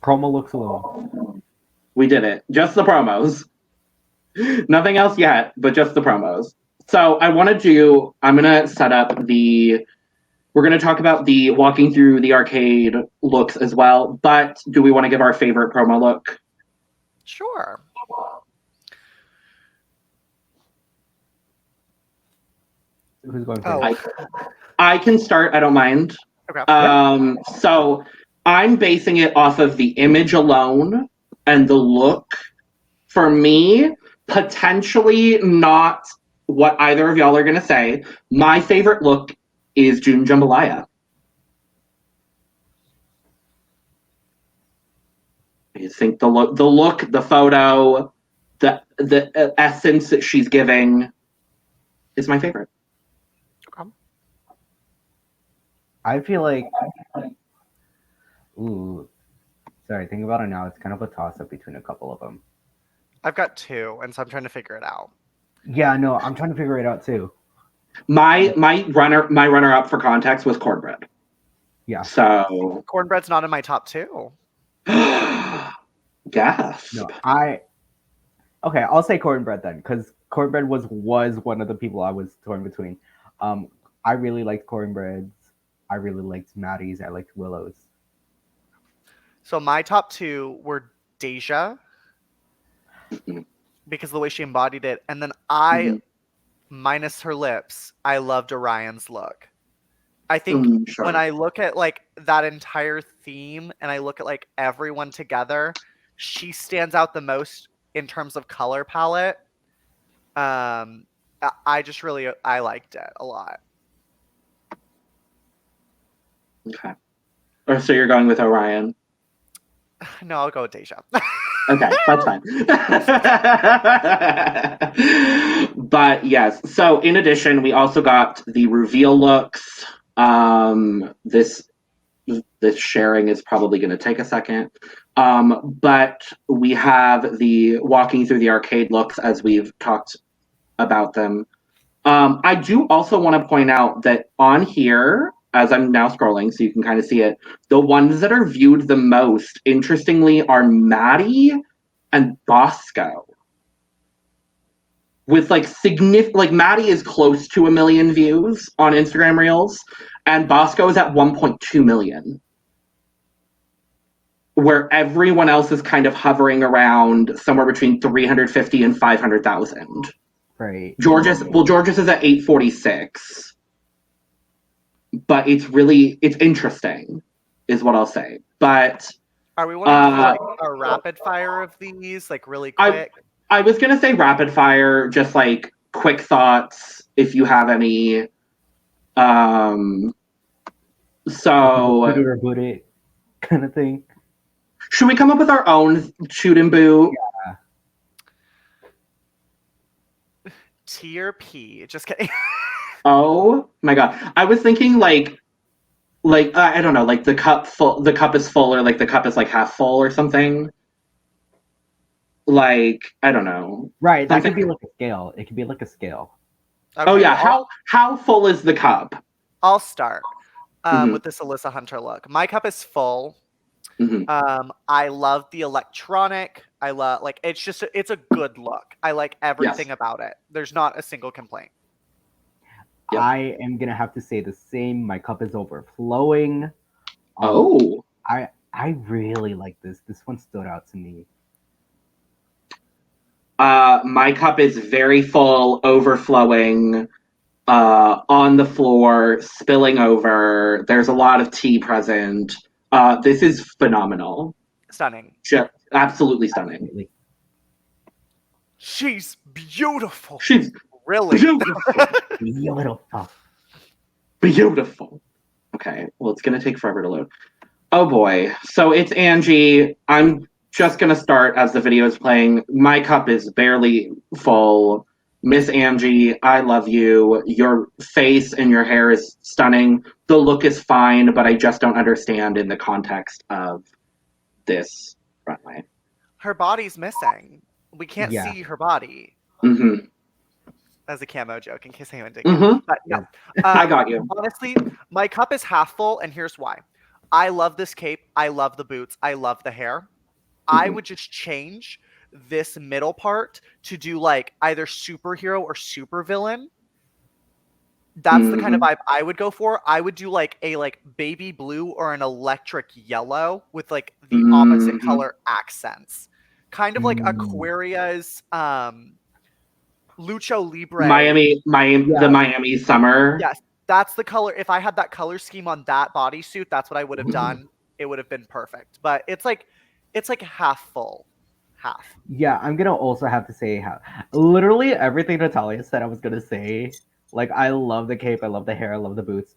Promo looks alone. We did it. Just the promos. Nothing else yet, but just the promos. So I'm going to set up we're going to talk about the walking through the arcade looks as well, but do we want to give our favorite promo look? Sure. Who's going first? I can start. I don't mind. Okay. So I'm basing it off of the image alone and the look. For me, potentially not what either of y'all are going to say. My favorite look is June Jambalaya. I think the look, the photo, the essence that she's giving is my favorite. Okay. I feel like, think about it now. It's kind of a toss-up between a couple of them. I've got two, and so I'm trying to figure it out. Yeah, no, I'm trying to figure it out too. My runner up for context was cornbread. Yeah. So cornbread's not in my top two. Gasp. No, I'll say cornbread then, because cornbread was one of the people I was torn between. I really liked cornbread's. I really liked Maddie's. I liked Willow's. So my top two were Deja, because of the way she embodied it, and then minus her lips, I loved Orion's look. I think sure. when I look at like that entire theme and I look at like everyone together, she stands out the most in terms of color palette. I liked it a lot. Okay. Or so you're going with Orion? No, I'll go with Deja. Okay, that's fine. But yes, so in addition, we also got the RuVeal looks. This sharing is probably going to take a second. But we have the walking through the arcade looks as we've talked about them. I do also want to point out that on here, as I'm now scrolling so you can kind of see it, the ones that are viewed the most, interestingly, are Maddie and Bosco. With Maddie is close to 1 million views on Instagram Reels, and Bosco is at 1.2 million. Where everyone else is kind of hovering around somewhere between 350 and 500,000. Right. Georges is at 846. But it's interesting, is what I'll say. But are we wanting to do like a rapid fire of these, like really quick? I was gonna say rapid fire, just like quick thoughts, if you have any. So boot it or boot it. kind of thing. Should we come up with our own shoot and boo? Yeah. T or P? Just kidding. Oh my god. I was thinking like I don't know, like the cup is full, or like the cup is like half full or something. Like, I don't know. Right, that Something- could be like a scale. It could be like a scale. Okay, oh yeah, well, how full is the cup? I'll start Mhm. with this Alyssa Hunter look. My cup is full. Mhm. I love the electronic. I love it's a good look. I like everything about it. There's not a single complaint. Yep. I am gonna have to say the same. My cup is overflowing. Oh. I really like this. This one stood out to me. My cup is very full, overflowing, on the floor, spilling over. There's a lot of tea present. This is phenomenal. Stunning. Just absolutely stunning. Absolutely. She's beautiful. She's really beautiful. Beautiful. Beautiful. Okay, well, it's going to take forever to load. Oh boy. So it's Angie. I'm just going to start as the video is playing. My cup is barely full. Miss Angie, I love you. Your face and your hair is stunning. The look is fine, but I just don't understand in the context of this runway. Her body's missing. We can't Yeah. see her body. Mm-hmm. As a camo joke, in case anyone didn't get Mm-hmm. it. But no. I got you. Honestly, my cup is half full, and here's why. I love this cape. I love the boots. I love the hair. I would just change this middle part to do like either superhero or supervillain. That's the kind of vibe I would go for. I would do like a baby blue or an electric yellow with like the opposite color accents. Kind of like Aquaria's Lucho Libre. Miami, the Miami summer. Yes, that's the color. If I had that color scheme on that bodysuit, that's what I would have done. It would have been perfect. But it's like half full. Half. Yeah, I'm gonna also have to say how literally everything Natalia said I was gonna say. Like, I love the cape, I love the hair, I love the boots.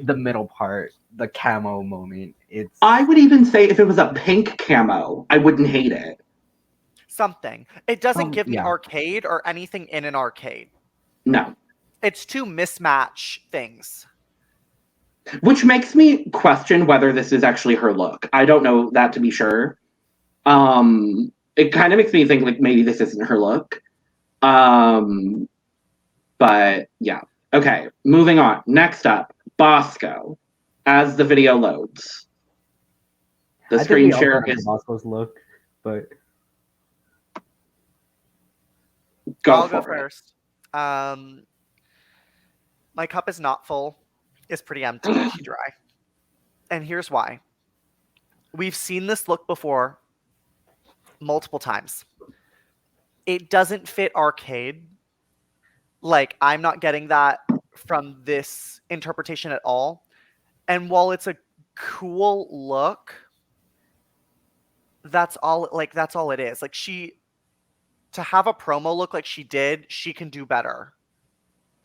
The middle part, the camo moment. I would even say if it was a pink camo, I wouldn't hate it. Something. It doesn't give me arcade or anything in an arcade. No. It's two mismatch things. Which makes me question whether this is actually her look. I don't know that to be sure. It kind of makes me think like maybe this isn't her look. But yeah. Okay, moving on. Next up, Bosco. As the video loads. The screen share is Bosco's look, but I'll go first. My cup is not full. It's pretty empty, pretty dry. And here's why. We've seen this look before multiple times. It doesn't fit arcade. Like, I'm not getting that from this interpretation at all. And while it's a cool look, that's all it is. Like, to have a promo look like she did, she can do better.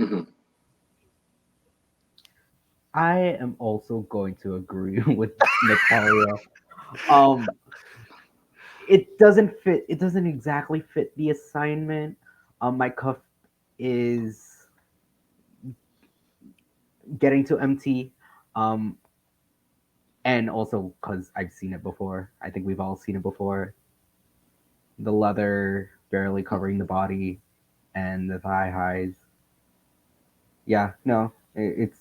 Mm-hmm. I am also going to agree with Natalia. It doesn't fit. It doesn't exactly fit the assignment. My cup is getting to empty. And also because I've seen it before. I think we've all seen it before. The leather barely covering the body and the thigh highs. Yeah, no, it's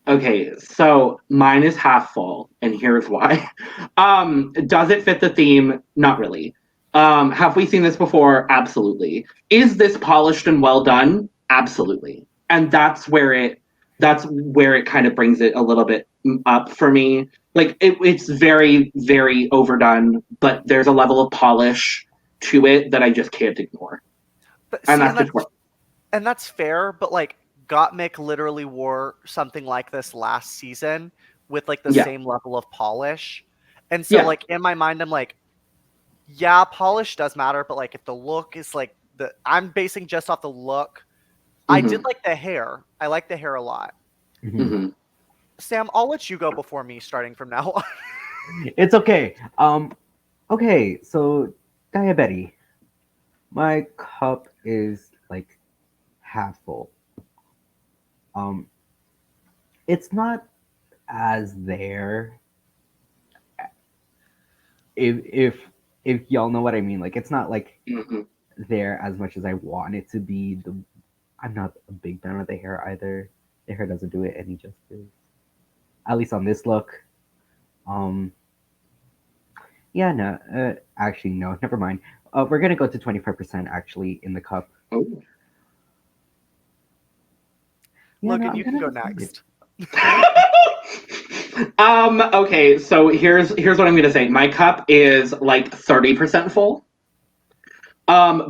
Okay, so mine is half full, and here's why. Does it fit the theme? Not really. Have we seen this before? Absolutely. Is this polished and well done? Absolutely. And that's where it kind of brings it a little bit up for me. Like it's very, very overdone, but there's a level of polish to it that I just can't ignore. And that's fair, but like Gottmik literally wore something like this last season with like the same level of polish. And so like in my mind, I'm like, yeah, polish does matter, but like if the look is like I'm basing just off the look. I did like the hair. I like the hair a lot. Mm-hmm. Sam, I'll let you go before me starting from now on. It's okay. Okay, so diabetes. My cup is like half full. Um, it's not as there if y'all know what I mean. Like it's not like Mhm. there as much as I want it to be. I'm not a big fan of the hair either. The hair doesn't do it any justice. At least on this look. Um, yeah, no, actually no, never mind. We're gonna go to 25% actually in the cup. Oh. Yeah, Logan, I'm you can gonna go decide it. next. Okay, so here's what I'm gonna say. My cup is like 30% full.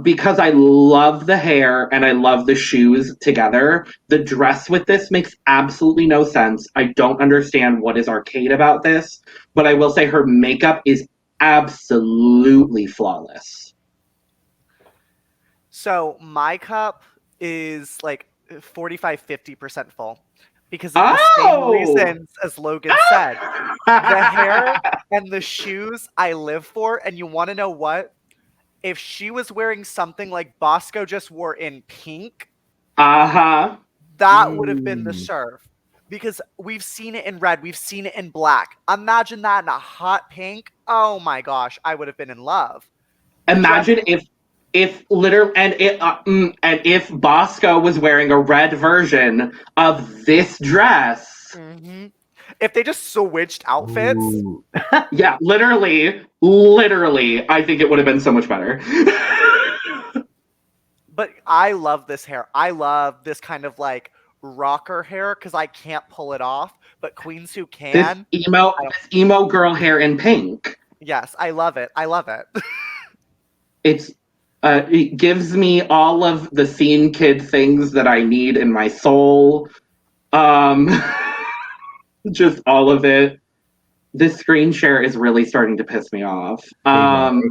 Because I love the hair and I love the shoes together. The dress with this makes absolutely no sense. I don't understand what is arcade about this, but I will say her makeup is absolutely flawless. So my cup is like 45-50% full because of the same Oh! reasons as Logan said. The hair and the shoes I live for, and you want to know what? If she was wearing something like Bosco just wore in pink, Uh-huh. that would have been the Mm. serve. Because we've seen it in red, we've seen it in black. Imagine that in a hot pink. Oh my gosh, I would have been in love. The dress. Imagine if literally and if Bosco was wearing a red version of this dress. Mhm. If they just switched outfits, Ooh. Yeah, literally, I think it would have been so much better. but I love this hair. I love this kind of like rocker hair because I can't pull it off. But queens who this can, emo, I don't- this emo girl hair in pink. yes, I love it. I love it. It gives me all of the scene kid things that I need in my soul. Um, just all of it. This screen share is really starting to piss me off. Same, right?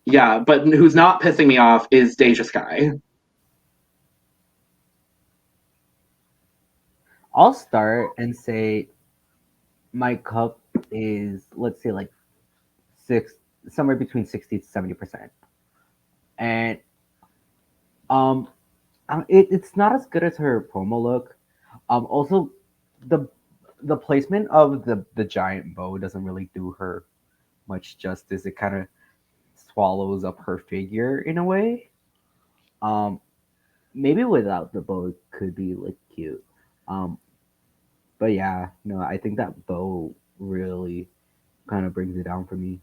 Yeah, but who's not pissing me off is Deja Sky. I'll start and say my cup is, let's say, like six, somewhere between 60 to 70%. And um it's not as good as her promo look. Also the placement of the giant bow doesn't really do her much justice. It kind of swallows up her figure in a way. Um, maybe without the bow, it could be like cute. Um, but yeah, no, I think that bow really kind of brings it down for me.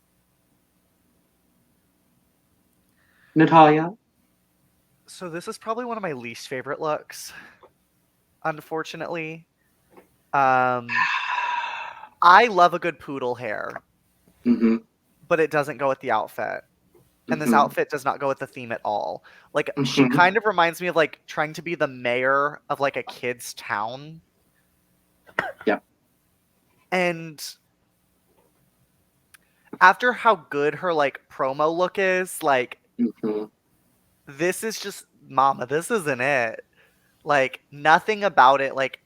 Natalia. So this is probably one of my least favorite looks, unfortunately. Um, I love a good poodle hair, Mm-hmm. but it doesn't go with the outfit. And this Mm-hmm. outfit does not go with the theme at all. Like she Mm-hmm. kind of reminds me of like trying to be the mayor of like a kid's town. Yep. And after how good her like promo look is, like Mm-hmm. this is just mama, this isn't it. Like nothing about it, like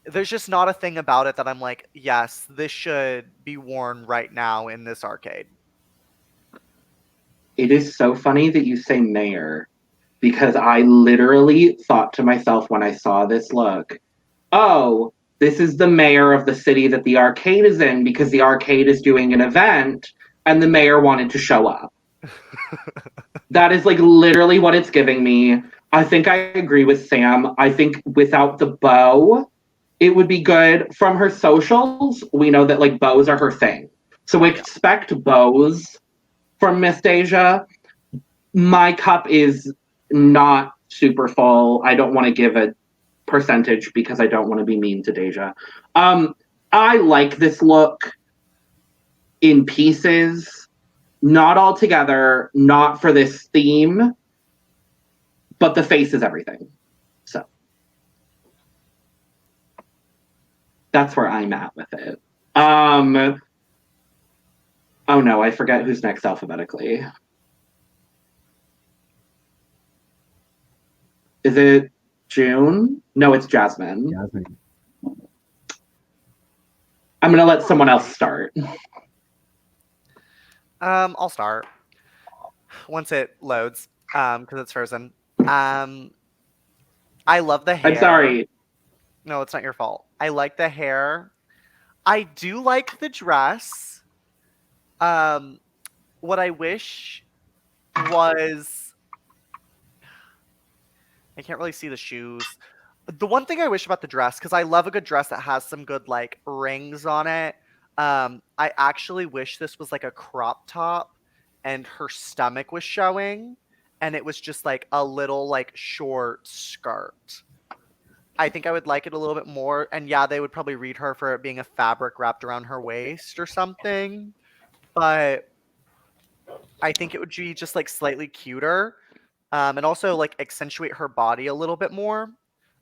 there's just not a thing about it that I'm like, yes, this should be worn right now in this arcade. It is so funny that you say mayor because I literally thought to myself when I saw this look, oh, this is the mayor of the city that the arcade is in because the arcade is doing an event and the mayor wanted to show up. That is like literally what it's giving me. I think I agree with Sam. I think without the bow, it would be good. From her socials, we know that like bows are her thing. So expect bows from Miss Deja. My cup is not super full. I don't want to give a percentage because I don't want to be mean to Deja. I like this look in pieces, not all together, not for this theme, but the face is everything. So that's where I'm at with it. Oh no, I forget who's next alphabetically. Is it June? No, it's Jasmine. Jasmine. I'm gonna let someone else start. I'll start once it loads, because it's frozen. I love the hair. I'm sorry. No, it's not your fault. I like the hair. I do like the dress. What I wish was, I can't really see the shoes. The one thing I wish about the dress, because I love a good dress that has some good like rings on it. I actually wish this was like a crop top and her stomach was showing and it was just like a little like short skirt. I think I would like it a little bit more. And yeah, they would probably read her for it being a fabric wrapped around her waist or something. But I think it would be just like slightly cuter. And also like accentuate her body a little bit more.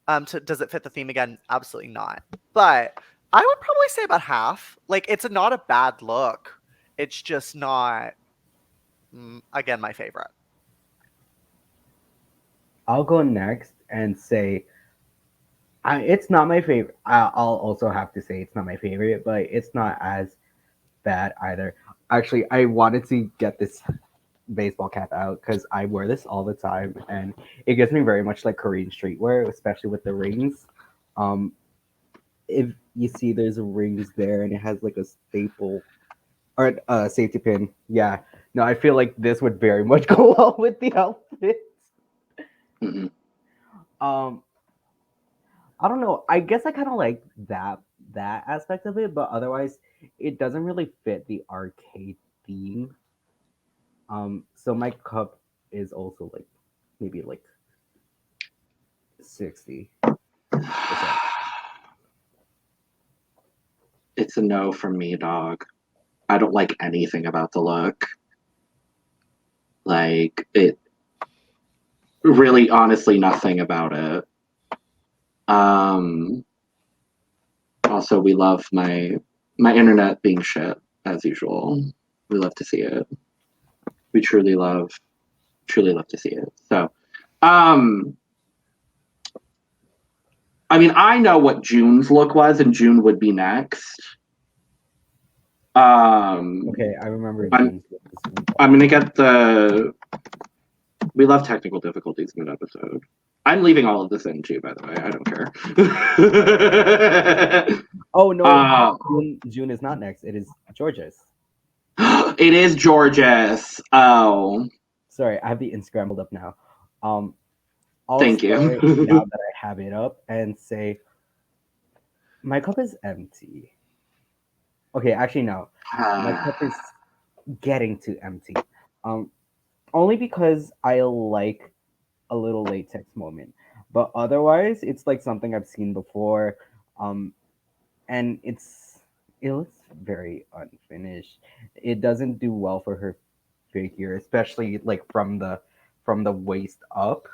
Does it fit the theme again? Absolutely not. But I would probably say about half. Like it's not a bad look. It's just not, again, my favorite. I'll go next and say it's not my favorite. I'll also have to say it's not my favorite, but it's not as bad either. Actually, I wanted to get this baseball cap out because I wear this all the time, and it gives me very much like Korean streetwear, especially with the rings. Um, if you see, there's rings there, and it has like a staple or a safety pin. Yeah, no, I feel like this would very much go well with the outfit. Mm-hmm. I don't know. I guess I kind of like that aspect of it, but otherwise, it doesn't really fit the arcade theme. So my cup is also like maybe like 60%. It's a no from me, dog. I don't like anything about the look. Like, it really, honestly, nothing about it. Also, we love my internet being shit as usual. We love to see it. We truly love to see it. So, I mean, I know what June's look was, and June would be next. Okay, I remember I'm gonna get the. We love technical difficulties in an episode. I'm leaving all of this in too, by the way. I don't care. Oh no, June is not next. It is George's. It is George's. Oh, sorry, I have the Instagram pulled up now. I'll thank you. now that I have it up and say my cup is empty. Okay, actually no, my cup is getting to empty. Only because I like a little latex moment, but otherwise it's like something I've seen before. And it looks very unfinished. It doesn't do well for her figure, especially like from the waist up.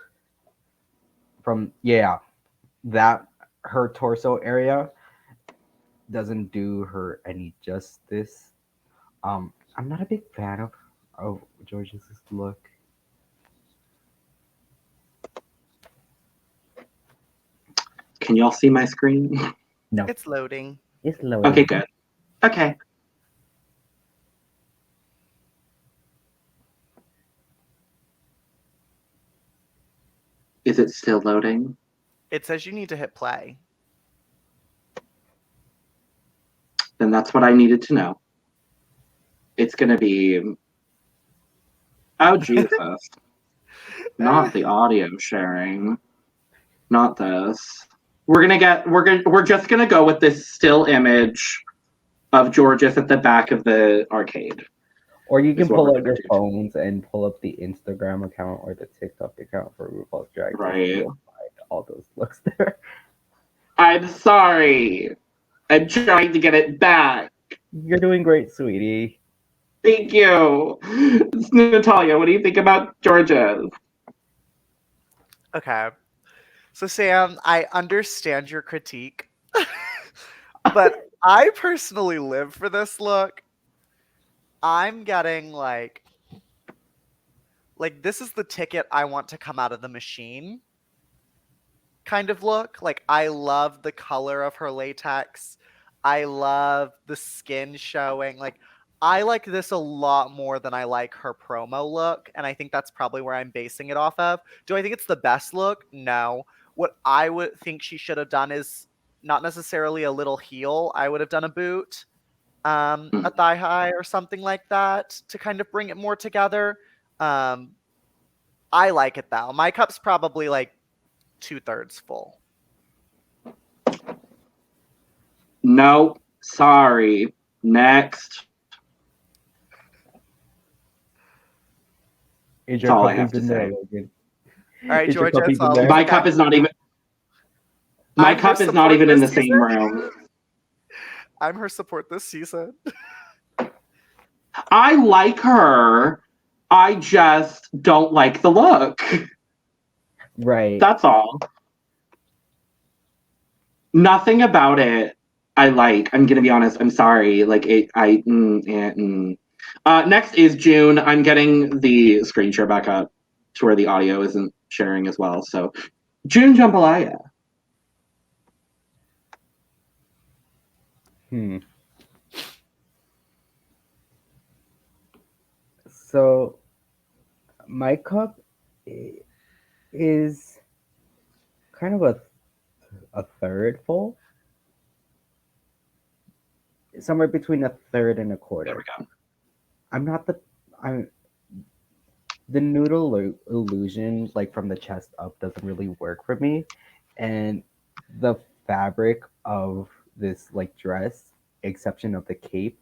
From that her torso area doesn't do her any justice. I'm not a big fan of George's look. Can y'all see my screen? No, It's loading. it's loading. Okay, good. Okay. Is it still loading? It says you need to hit play. Then that's what I needed to know. It's gonna be. Oh Jesus! Not the audio sharing. Not this. We're just gonna go with this still image of Georges at the back of the arcade. Or you can pull out your phones and pull up the Instagram account or the TikTok account for RuPaul's Drag Race. Right. You'll find all those looks there. I'm sorry. I'm trying to get it back. You're doing great, sweetie. Thank you. Natalia, what do you think about Georges? Okay. So, Sam, I understand your critique, but I personally live for this look. I'm getting like this is the ticket I want to come out of the machine kind of look. Like, I love the color of her latex. I love the skin showing. Like, I like this a lot more than I like her promo look, and I think that's probably where I'm basing it off of. Do I think it's the best look? No. What I would think she should have done is not necessarily a little heel. I would have done a boot, a thigh high, or something like that to kind of bring it more together. I like it though. My cup's probably like 2/3 full. No, sorry. Next. Is That's your all I cup have to even there, say. Logan? All right, Is your Georgia, cup it's even all there? My cup is not even. My I'm her cup is not support even in the this same season. room. I'm her support this season. I like her. I just don't like the look. Right. That's all. Nothing about it I like. I'm gonna be honest. I'm sorry. Like it. Next is June. I'm getting the screen share back up to where the audio isn't sharing as well. So, June Jambalaya. So, my cup is kind of a third full, somewhere between a third and a quarter. There we go. I'm the noodle illusion, like from the chest up, doesn't really work for me, and the fabric of this like dress, exception of the cape,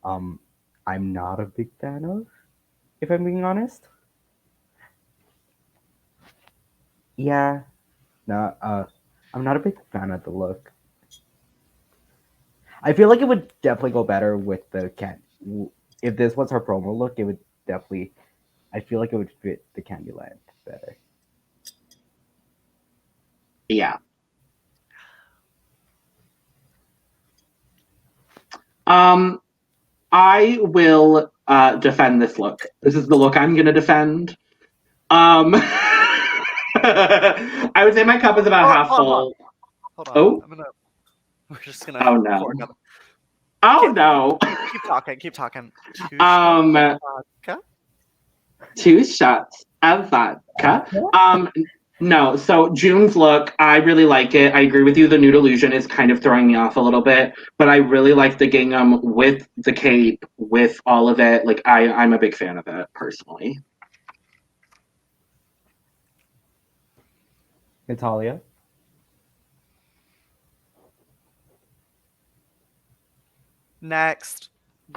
I'm not a big fan of, if I'm being honest. Yeah, no, I'm not a big fan of the look. I feel like it would definitely go better with the cat. If this was her promo look, it would definitely. I feel like it would fit the Candyland better. Yeah. I will defend this look. This is the look I'm gonna defend. I would say my cup is about half full. Hold on. Oh. We're just gonna. Oh no. pour another. Oh Okay, no. Keep talking. Two shots of vodka. No, so June's look, I really like it. I agree with you. The nude illusion is kind of throwing me off a little bit, but I really like the gingham with the cape, with all of it. Like I'm a big fan of it personally. Natalia. Next.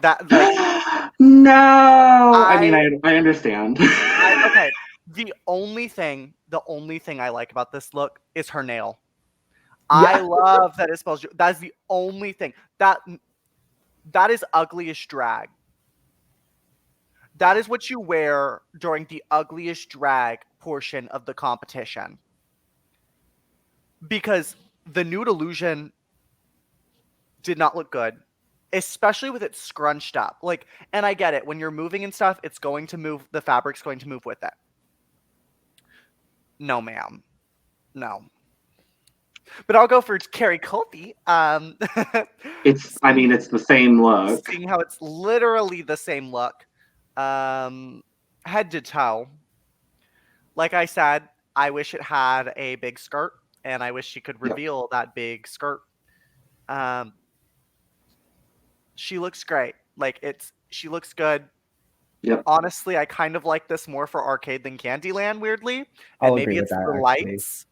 That like no. I understand. okay. The only thing I like about this look is her nail. I love that it spells. That's the only thing that is ugliest drag. That is what you wear during the ugliest drag portion of the competition. Because the nude illusion did not look good, especially with it scrunched up. Like, and I get it. When you're moving and stuff, it's going to move. The fabric's going to move with it. No, ma'am. No. But I'll go for Carrie Colby. It's the same look. Seeing how it's literally the same look. Head to toe. Like I said, I wish it had a big skirt, and I wish she could reveal that big skirt. She looks great. She looks good. Yep. Honestly, I kind of like this more for arcade than Candyland, weirdly. I'll And agree maybe with it's that, the actually. lights.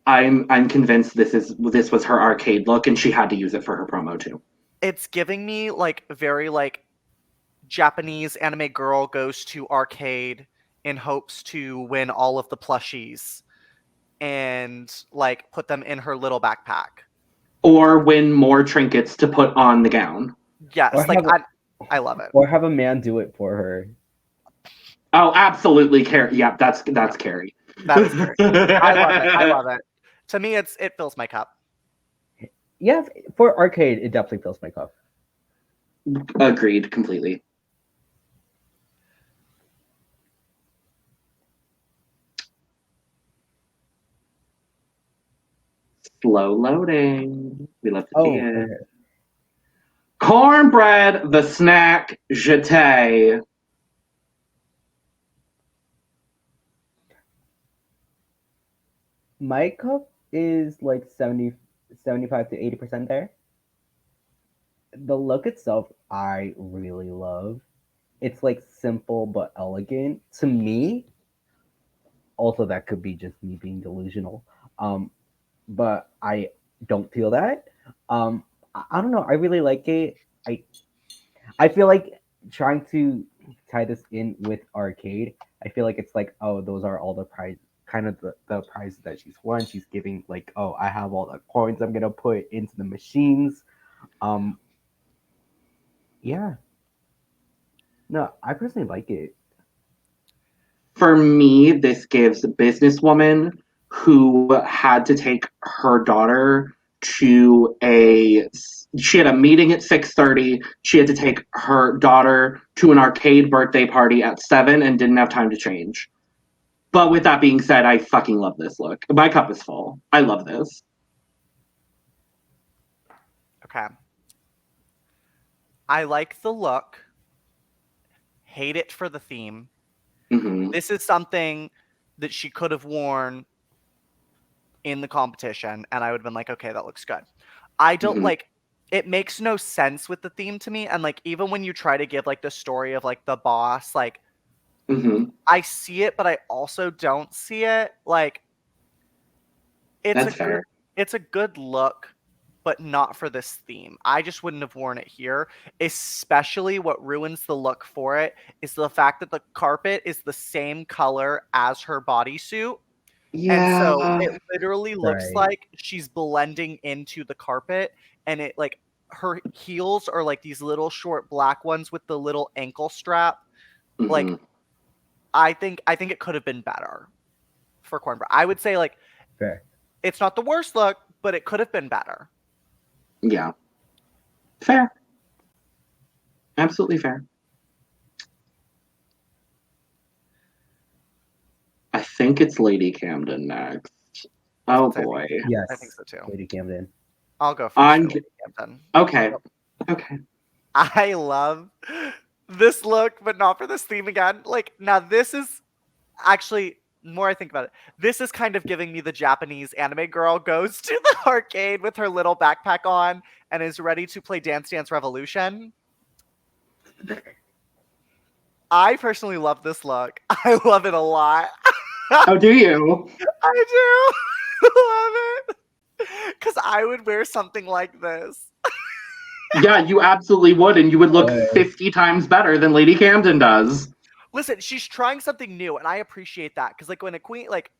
I'm convinced this was her arcade look, and she had to use it for her promo too. It's giving me like very like Japanese anime girl goes to arcade in hopes to win all of the plushies and like put them in her little backpack. Or win more trinkets to put on the gown. Yes, I love it. Or have a man do it for her. Oh, absolutely, Carrie. Yeah, that's Carrie. That is Carrie. I love it. To me, it fills my cup. Yeah, for arcade, it definitely fills my cup. Agreed, completely. Slow loading. We love to see it. Okay. Cornbread, the snack, jeté. My cup is like 75 to 80% there. The look itself, I really love. It's like simple but elegant. To me, also that could be just me being delusional. But I don't feel that. I don't know. I really like it. I feel like trying to tie this in with arcade. I feel like it's like, oh, those are all the prize, kind of the prizes that she's won. She's giving like, oh, I have all the coins I'm gonna put into the machines. Um, yeah. No, I personally like it. For me, this gives a businesswoman who had to take her daughter to she had a meeting at 6:30. She had to take her daughter to an arcade birthday party at 7 and didn't have time to change. But with that being said, I fucking love this look. My cup is full. I love this. Okay. I like the look. Hate it for the theme. Mm-hmm. This is something that she could have worn in the competition, and I would have been like, okay, that looks good. I don't like it makes no sense with the theme to me. And like even when you try to give like the story of like the boss, like I see it, but I also don't see it. Like it's a good look, but not for this theme. I just wouldn't have worn it here. Especially what ruins the look for it is the fact that the carpet is the same color as her bodysuit. Yeah. And so it literally looks Right. like she's blending into the carpet, and it like her heels are like these little short black ones with the little ankle strap. Like I think it could have been better for Cornbread. I would say like Fair. it's not the worst look, but it could have been better. Yeah. Fair. Absolutely fair. I think it's Lady Camden next. Oh boy. Yes. I think so too. Lady Camden. I'll go first. Lady Camden. Okay. Okay. I love this look, but not for this theme again. Like, now this is actually, more I think about it, this is kind of giving me the Japanese anime girl goes to the arcade with her little backpack on and is ready to play Dance Dance Revolution. I personally love this look. I love it a lot. Oh, do you? I do. Love it. Because I would wear something like this. Yeah, you absolutely would, and you would look 50 times better than Lady Camden does. Listen, she's trying something new, and I appreciate that. Because, like, when a queen, like,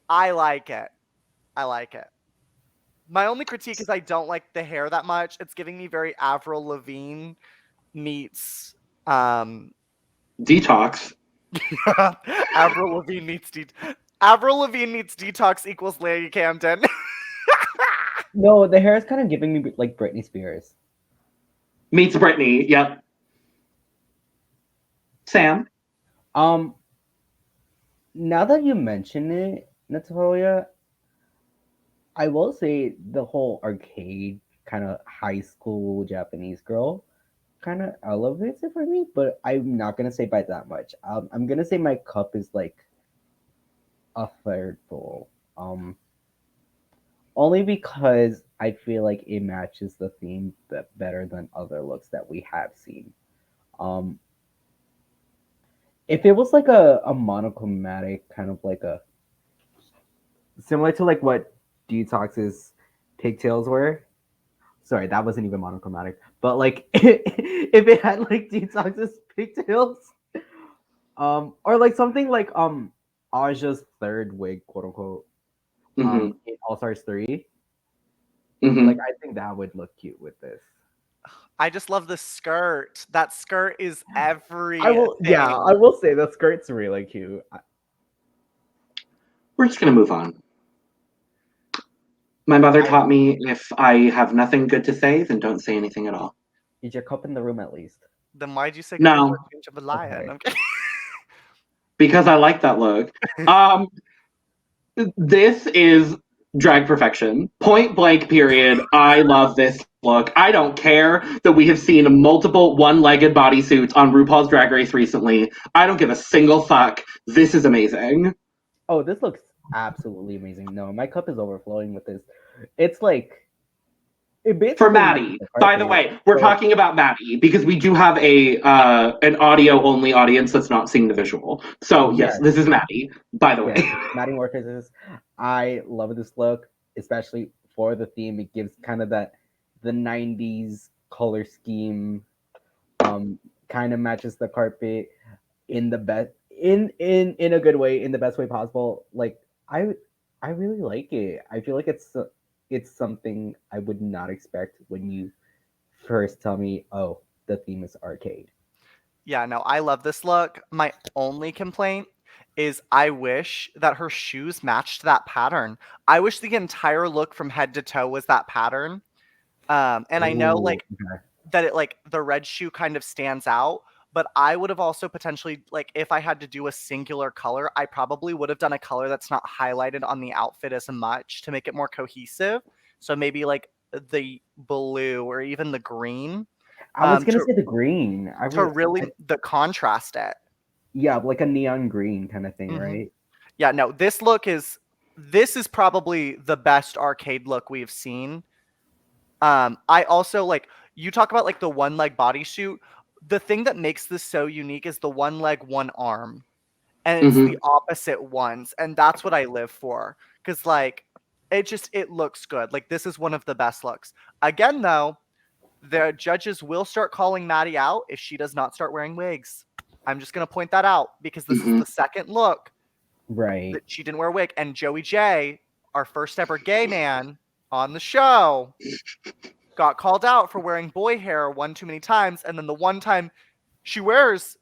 I like it. I like it. My only critique is I don't like the hair that much. It's giving me very Avril Lavigne meets... Detox. Avril Lavigne meets Detox equals Lady Camden. No, the hair is kind of giving me like Britney Spears. Meets Britney, yep. Sam? Now that you mention it, Natalia, I will say the whole arcade kind of high school Japanese girl kind of elevates it for me, but I'm not gonna say by that much. I'm gonna say my cup is like a third full. Only because I feel like it matches the theme better than other looks that we have seen. If it was like a monochromatic kind of like a similar to like what Detox's pigtails were. Sorry, that wasn't even monochromatic. But like if it had like Detox's pigtails, or like something like Aja's third wig, quote unquote, in All Stars 3. Like I think that would look cute with this. I just love the skirt. That skirt is everything. I will say the skirt's really cute. We're just gonna move on. My mother taught me if I have nothing good to say, then don't say anything at all. Is your cup in the room at least? Then why'd you say no? Of a lion? Okay. Because I like that look. This is Drag perfection. Point blank, period. I love this look. I don't care that we have seen multiple one-legged bodysuits on RuPaul's Drag Race recently. I don't give a single fuck. This is amazing. Oh, this looks absolutely amazing. No, my cup is overflowing with this. It's like it basically For Maddie, by the way, we're talking about Maddie because we do have an audio-only audience that's not seeing the visual. So yes, this is Maddie, by the way. Maddie Morpheus. I love this look, especially for the theme. It gives kind of the 90s color scheme. Kind of matches the carpet in the best in a good way, in the best way possible. Like I really like it. I feel like it's something I would not expect when you first tell me, oh, the theme is arcade. Yeah, no, I love this look. My only complaint is I wish that her shoes matched that pattern. I wish the entire look from head to toe was that pattern. And I know like that it like the red shoe kind of stands out, but I would have also potentially, like, if I had to do a singular color, I probably would have done a color that's not highlighted on the outfit as much to make it more cohesive. So maybe like the blue or even the green. I was gonna say the green. The contrast it. Yeah, like a neon green kind of thing, right? Yeah, no, this is probably the best arcade look we've seen. I also like, you talk about like the one leg bodysuit. The thing that makes this so unique is the one leg, one arm. And it's the opposite ones. And that's what I live for. Because like it looks good. Like this is one of the best looks. Again, though, the judges will start calling Maddie out if she does not start wearing wigs. I'm just gonna point that out because this is the second look. Right. That she didn't wear a wig. And Joey J, our first ever gay man on the show, got called out for wearing boy hair one too many times, and then the one time she wears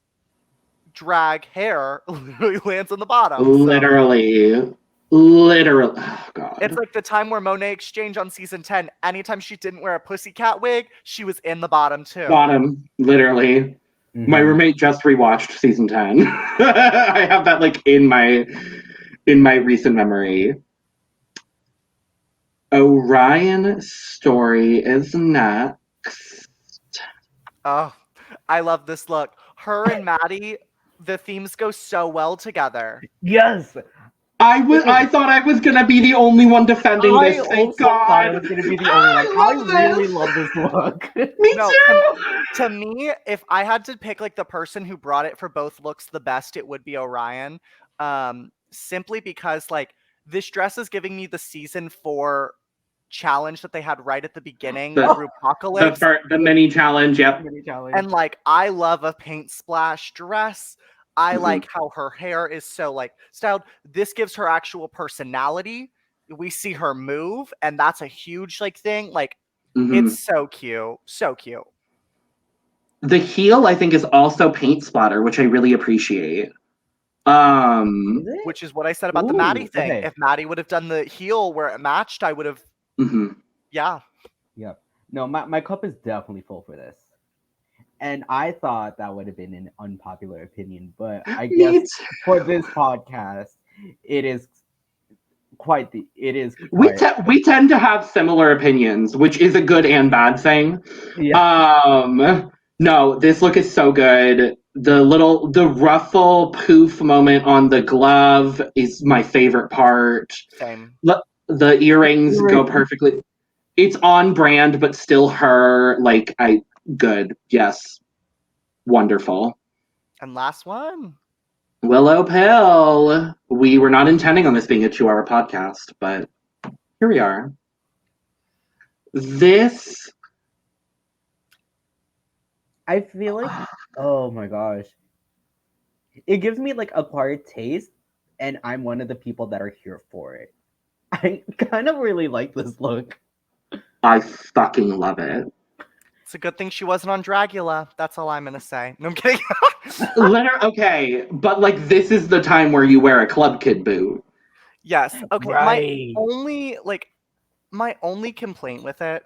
drag hair literally lands on the bottom. Literally. Oh, God. It's like the time where Monet Exchange on season 10, anytime she didn't wear a pussycat wig, she was in the bottom too. Bottom, literally. My roommate just rewatched season 10. I have that like in my recent memory. Orion Story is next. Oh, I love this look. Her and Maddie, the themes go so well together. Yes. I thought I was gonna be the only one defending this. Thank God. I was gonna be the only one. I really love this look. Me too. To me, if I had to pick like the person who brought it for both looks the best, it would be Orion. Simply because like this dress is giving me the season 4 challenge that they had right at the beginning, the mini challenge. Yep. And like I love a paint splash dress. I like how her hair is so like styled. This gives her actual personality. We see her move, and that's a huge like thing. Like it's so cute. So cute. The heel, I think, is also paint splatter, which I really appreciate. Which is what I said about the Maddie thing. Okay. If Maddie would have done the heel where it matched, I would have Yeah. No, my cup is definitely full for this. And I thought that would have been an unpopular opinion, but I guess for this podcast, it is quite the. It is. We tend to have similar opinions, which is a good and bad thing. Yeah. No, this look is so good. The ruffle poof moment on the glove is my favorite part. Same. The earrings go perfectly. It's on brand, but still her. Like good. Yes. Wonderful. And last one. Willow Pale. We were not intending on this being a 2-hour podcast, but here we are. This. I feel like, oh my gosh. It gives me like acquired taste, and I'm one of the people that are here for it. I kind of really like this look. I fucking love it. It's a good thing she wasn't on Dragula. That's all I'm gonna say. No, I'm kidding. Okay, but like this is the time where you wear a club kid boot. Yes. Okay. Right. My only complaint with it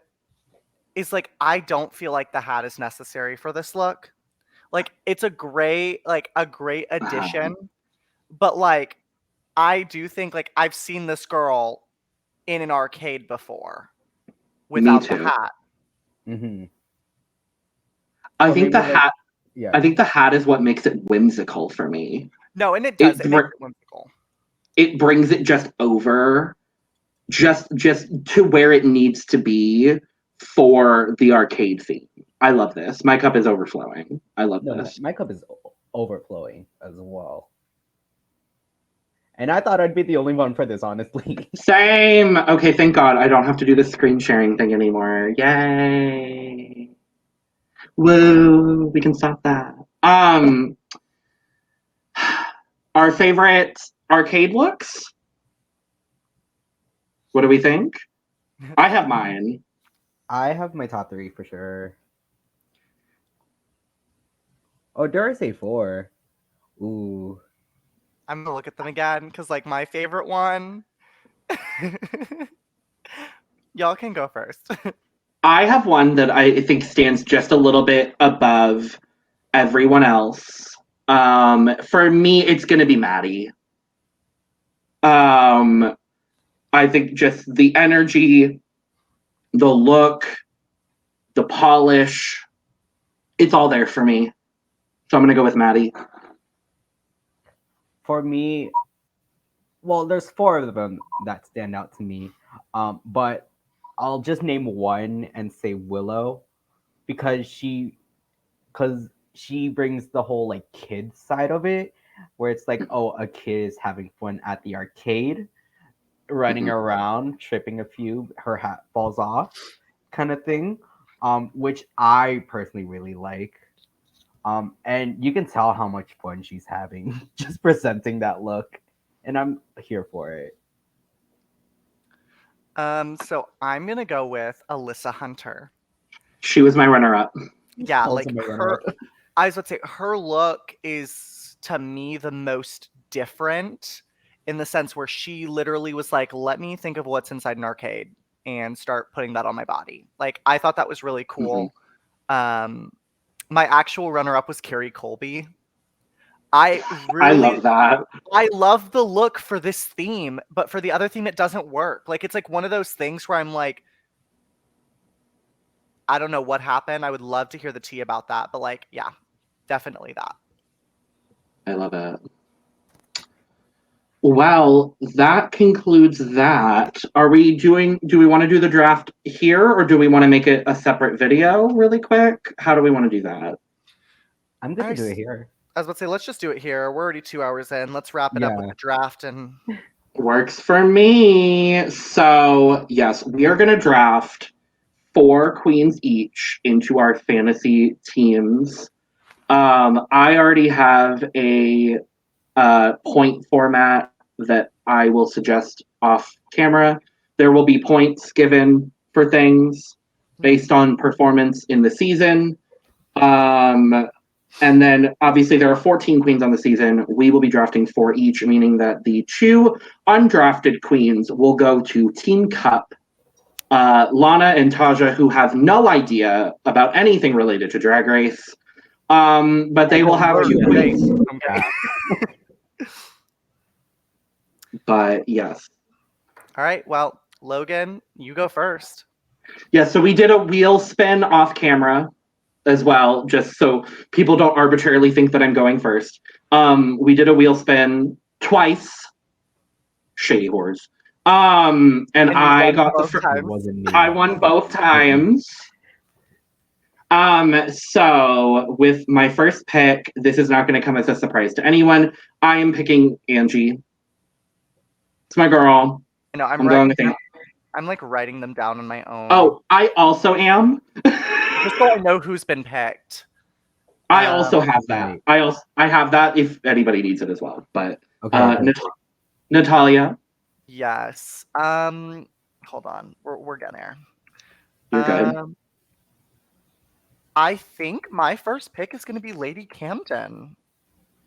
is like I don't feel like the hat is necessary for this look. Like it's a great addition, but like I do think like I've seen this girl in an arcade before without Me too. the hat. Mm-hmm. I Or think the maybe, like- hat. Yeah. I think the hat is what makes it whimsical for me. No, and it does. It It makes it whimsical. It brings it just over, just to where it needs to be for the arcade theme. I love this. My cup is overflowing. I love No, this. my cup is overflowing as well. And I thought I'd be the only one for this, honestly. Same. Okay, thank God I don't have to do the screen sharing thing anymore. Yay. Woo, we can stop that. Our favorite arcade looks? What do we think? I have mine. I have my top 3 for sure. Oh, dare I say 4? Ooh. I'm gonna look at them again because, like, my favorite one. Y'all can go first. I have one that I think stands just a little bit above everyone else. For me, it's gonna be Maddie. I think just the energy, the look, the polish, it's all there for me. So I'm gonna go with Maddie. For me, well, there's 4 of them that stand out to me. But I'll just name one and say Willow because she brings the whole like kid side of it where it's like, oh, a kid is having fun at the arcade, running around, tripping a few, her hat falls off, kind of thing. Which I personally really like. And you can tell how much fun she's having just presenting that look. And I'm here for it. So I'm gonna go with Alyssa Hunter. She was my runner-up. Yeah, Also like my her. runner-up. I was about to say her look is to me the most different in the sense where she literally was like, "Let me think of what's inside an arcade and start putting that on my body." Like I thought that was really cool. My actual runner-up was Carrie Colby. I love that. I love the look for this theme, but for the other theme, it doesn't work. Like, it's like one of those things where I'm like, I don't know what happened. I would love to hear the tea about that. But, like, yeah, definitely that. I love it. Well, that concludes that. Do we want to do the draft here or do we want to make it a separate video really quick? How do we want to do that? I'm good to do it here. I was about to say, let's just do it here. We're already 2 hours in. Let's wrap it up with the draft and works for me. So, yes, we are going to draft 4 queens each into our fantasy teams. I already have a point format that I will suggest off camera. There will be points given for things based on performance in the season. And then obviously there are 14 queens on the season. We will be drafting 4 each, meaning that the 2 undrafted queens will go to Team Cup. Lana and Taja, who have no idea about anything related to Drag Race. But they will have 2 queens. But yes. All right. Well, Logan, you go first. Yeah, so we did a wheel spin off camera as well, just so people don't arbitrarily think that I'm going first. We did a wheel spin twice. Shady whores. And I got the first. I won both times. So with my first pick, this is not going to come as a surprise to anyone. I am picking Angie. It's my girl. I know, I'm like writing them down on my own. Oh, I also am. Just so I know who's been picked. I also have that. I have that if anybody needs it as well. But Natalia. Yes. Hold on. We're getting there. You're good. I think my first pick is going to be Lady Camden.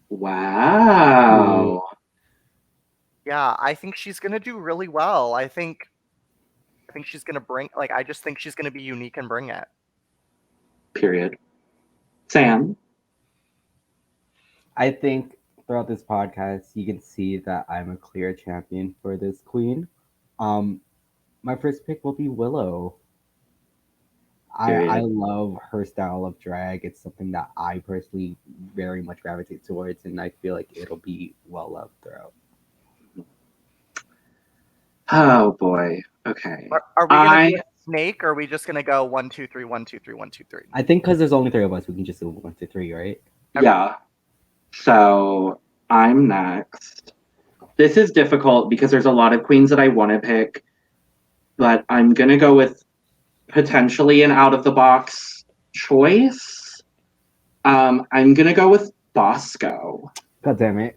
Wow. Yeah, I think she's going to do really well. I think she's going to bring, like, I just think she's going to be unique and bring it. Period. Sam? I think throughout this podcast, you can see that I'm a clear champion for this queen. My first pick will be Willow. I Period. love her style of drag. It's something that I personally very much gravitate towards, and I feel like it'll be well loved throughout. Oh boy. Okay. Are we gonna do a snake, or are we just gonna go 1, 2, 3, 1, 2, 3, 1, 2, 3? I think because there's only three of us, we can just do 1, 2, 3, right? Yeah. So I'm next. This is difficult because there's a lot of queens that I want to pick, but I'm gonna go with potentially an out of the box choice. I'm gonna go with Bosco. God damn it.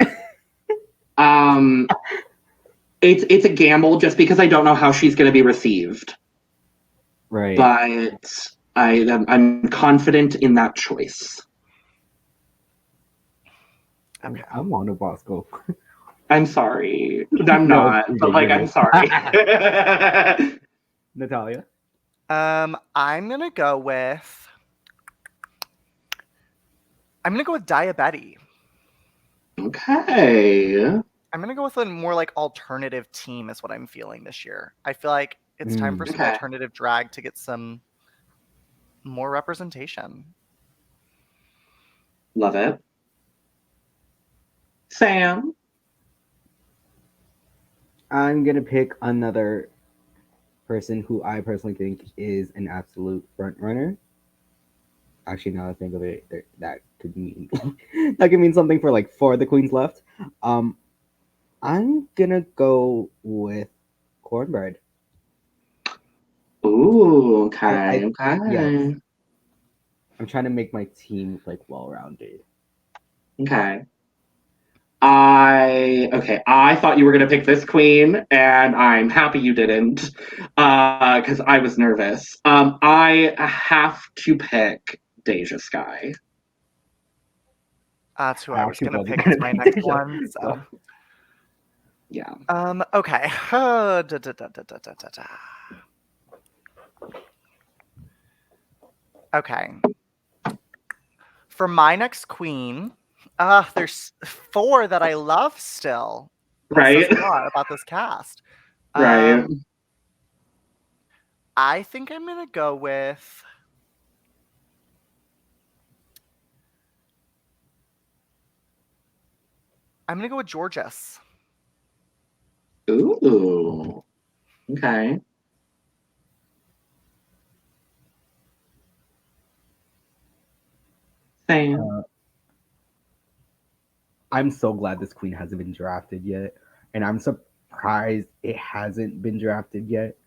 It's a gamble just because I don't know how she's gonna be received. Right. But I'm confident in that choice. Okay. I want a Bosco. I'm sorry. I'm No, not, you're but good, like you're I'm good. sorry. Natalia? I'm gonna go with Diabetes. Okay. I'm gonna go with a more like alternative team is what I'm feeling this year. I feel like it's time for some Okay. alternative drag to get some more representation. Love it. Sam. I'm going to pick another person who I personally think is an absolute front runner. Actually, now that I think of it, that could mean that could mean something for like 4 of the queens left. I'm gonna go with Cornbread. Ooh, okay, okay. Yes. I'm trying to make my team like well-rounded. Okay. I thought you were gonna pick this queen, and I'm happy you didn't, because I was nervous. I have to pick Deja Sky. That's who I I was actually gonna wasn't pick gonna as my pick next Deja, one. So. so. Yeah. Okay. Okay. For my next queen, there's 4 that I love still. That Right. says a lot about this cast. Right. I think I'm gonna go with. I'm gonna go with Georges. Ooh. Okay. Sam. I'm so glad this queen hasn't been drafted yet, and I'm surprised it hasn't been drafted yet.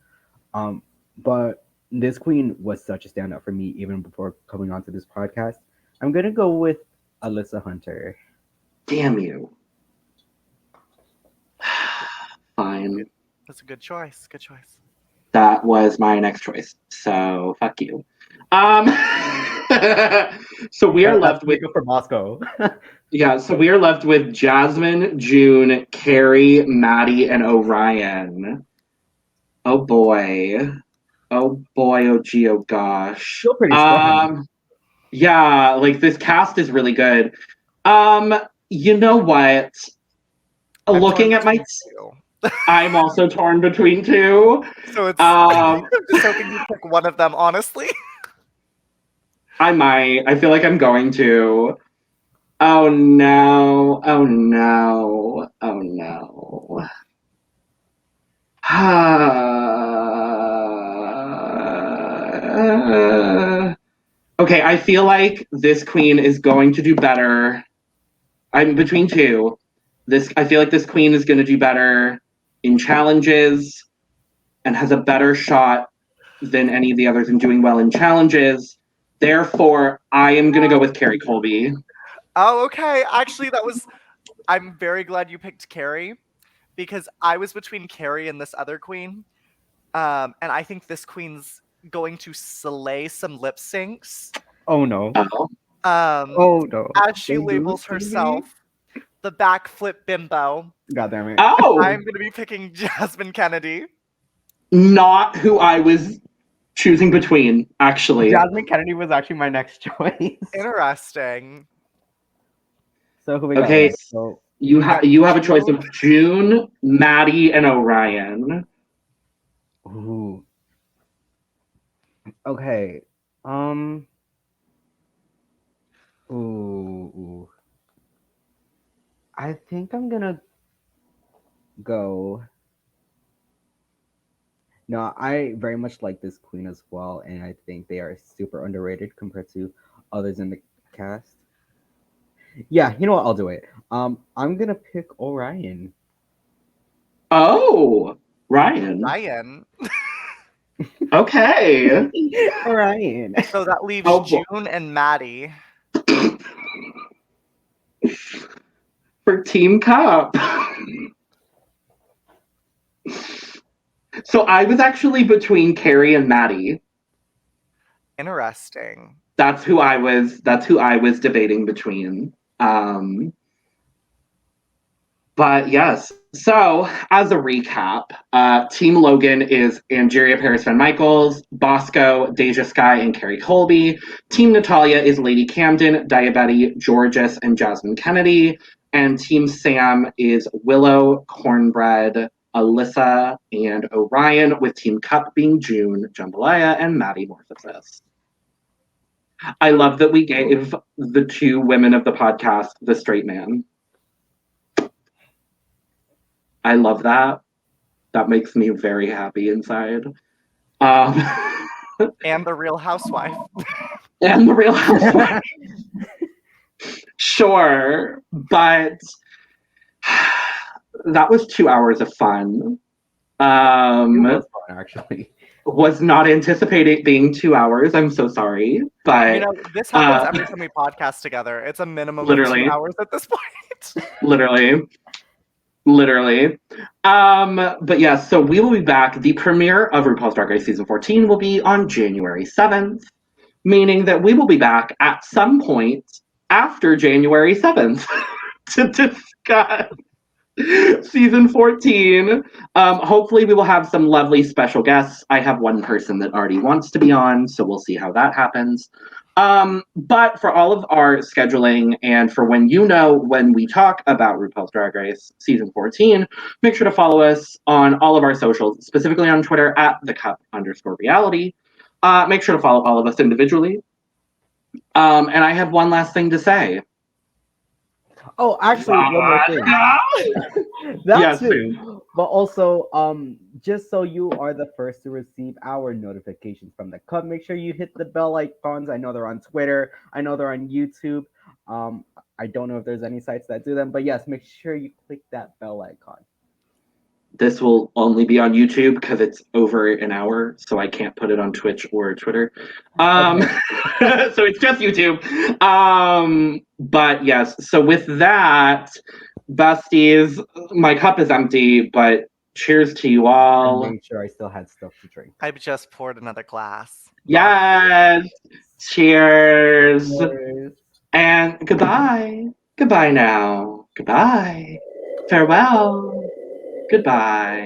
But this queen was such a standout for me even before coming onto this podcast. I'm gonna go with Alyssa Hunter. Damn you. Fine. That's a good choice. Good choice. That was my next choice. So fuck you. So we are left with for Bosco. yeah. So we are left with Jasmine, June, Carrie, Maddie, and Orion. Oh boy. Oh boy. Oh gee. Oh gosh. Still pretty strong. Yeah. Like this cast is really good. You know what? Looking at my. I'm also torn between 2. So it's. I'm just hoping you pick one of them. Honestly. I might. I feel like I'm going to. Oh no. Oh no. Oh no. Okay, I feel like this queen is going to do better. I'm between 2. I feel like this queen is going to do better in challenges and has a better shot than any of the others in doing well in challenges. Therefore, I am going to go with Carrie Colby. Oh, okay. Actually, I'm very glad you picked Carrie because I was between Carrie and this other queen. And I think this queen's going to slay some lip syncs. Oh no. Oh no. As she labels herself the backflip bimbo. God damn it. Oh! I'm going to be picking Jasmine Kennedy. Not who I was choosing between, actually. Jasmine Kennedy was actually my next choice. Interesting. So who we got? Okay, So you have a choice of June, Maddie, and Orion. Ooh. Okay. Um. Ooh. I think I'm gonna go. No, I very much like this queen as well, and I think they are super underrated compared to others in the cast. Yeah, you know what? I'll do it. I'm gonna pick Orion. Oh, Ryan. Ryan. Okay. Orion. So that leaves Oh, boy. June and Maddie. For Team Cup. So I was actually between Carrie and Maddie. Interesting. That's who I was debating between. But yes, so as a recap, Team Logan is Angeria Paris Van Michaels, Bosco, Deja Sky, and Kerry Colby. Team Natalia is Lady Camden, Diabetes, Georges, and Jasmine Kennedy. And Team Sam is Willow, Cornbread, Alyssa, and Orion, with Team Cup being June, Jambalaya, and Maddie Morphosis. I love that we gave the two women of the podcast the straight man. I love that. That makes me very happy inside. And the Real Housewife. And the Real Housewife. Sure, but that was 2 hours of fun. It was fun, actually. Was not anticipating it being 2 hours. I'm so sorry, but You know, this happens every time we podcast together. It's a minimum literally. of 2 hours at this point. Literally. But yeah, so we will be back. The premiere of RuPaul's Drag Race Season 14 will be on January 7th, meaning that we will be back at some point after January 7th to discuss Season 14. Hopefully we will have some lovely special guests. I have one person that already wants to be on, so we'll see how that happens. But for all of our scheduling and for when we talk about RuPaul's Drag Race Season 14, make sure to follow us on all of our socials, specifically on Twitter at TheCUP_reality. Make sure to follow all of us individually. And I have one last thing to say. Oh, actually, one more thing. That's it. But also, just so you are the first to receive our notifications from the Cup, make sure you hit the bell icons. I know they're on Twitter. I know they're on YouTube. I don't know if there's any sites that do them, but yes, make sure you click that bell icon. This will only be on YouTube because it's over an hour, so I can't put it on Twitch or Twitter. Okay. So it's just YouTube. But yes, so with that, besties, my cup is empty, but cheers to you all. I made sure I still had stuff to drink. I just poured another glass. Yes. Cheers. And goodbye. Goodbye now. Goodbye. Farewell. Goodbye.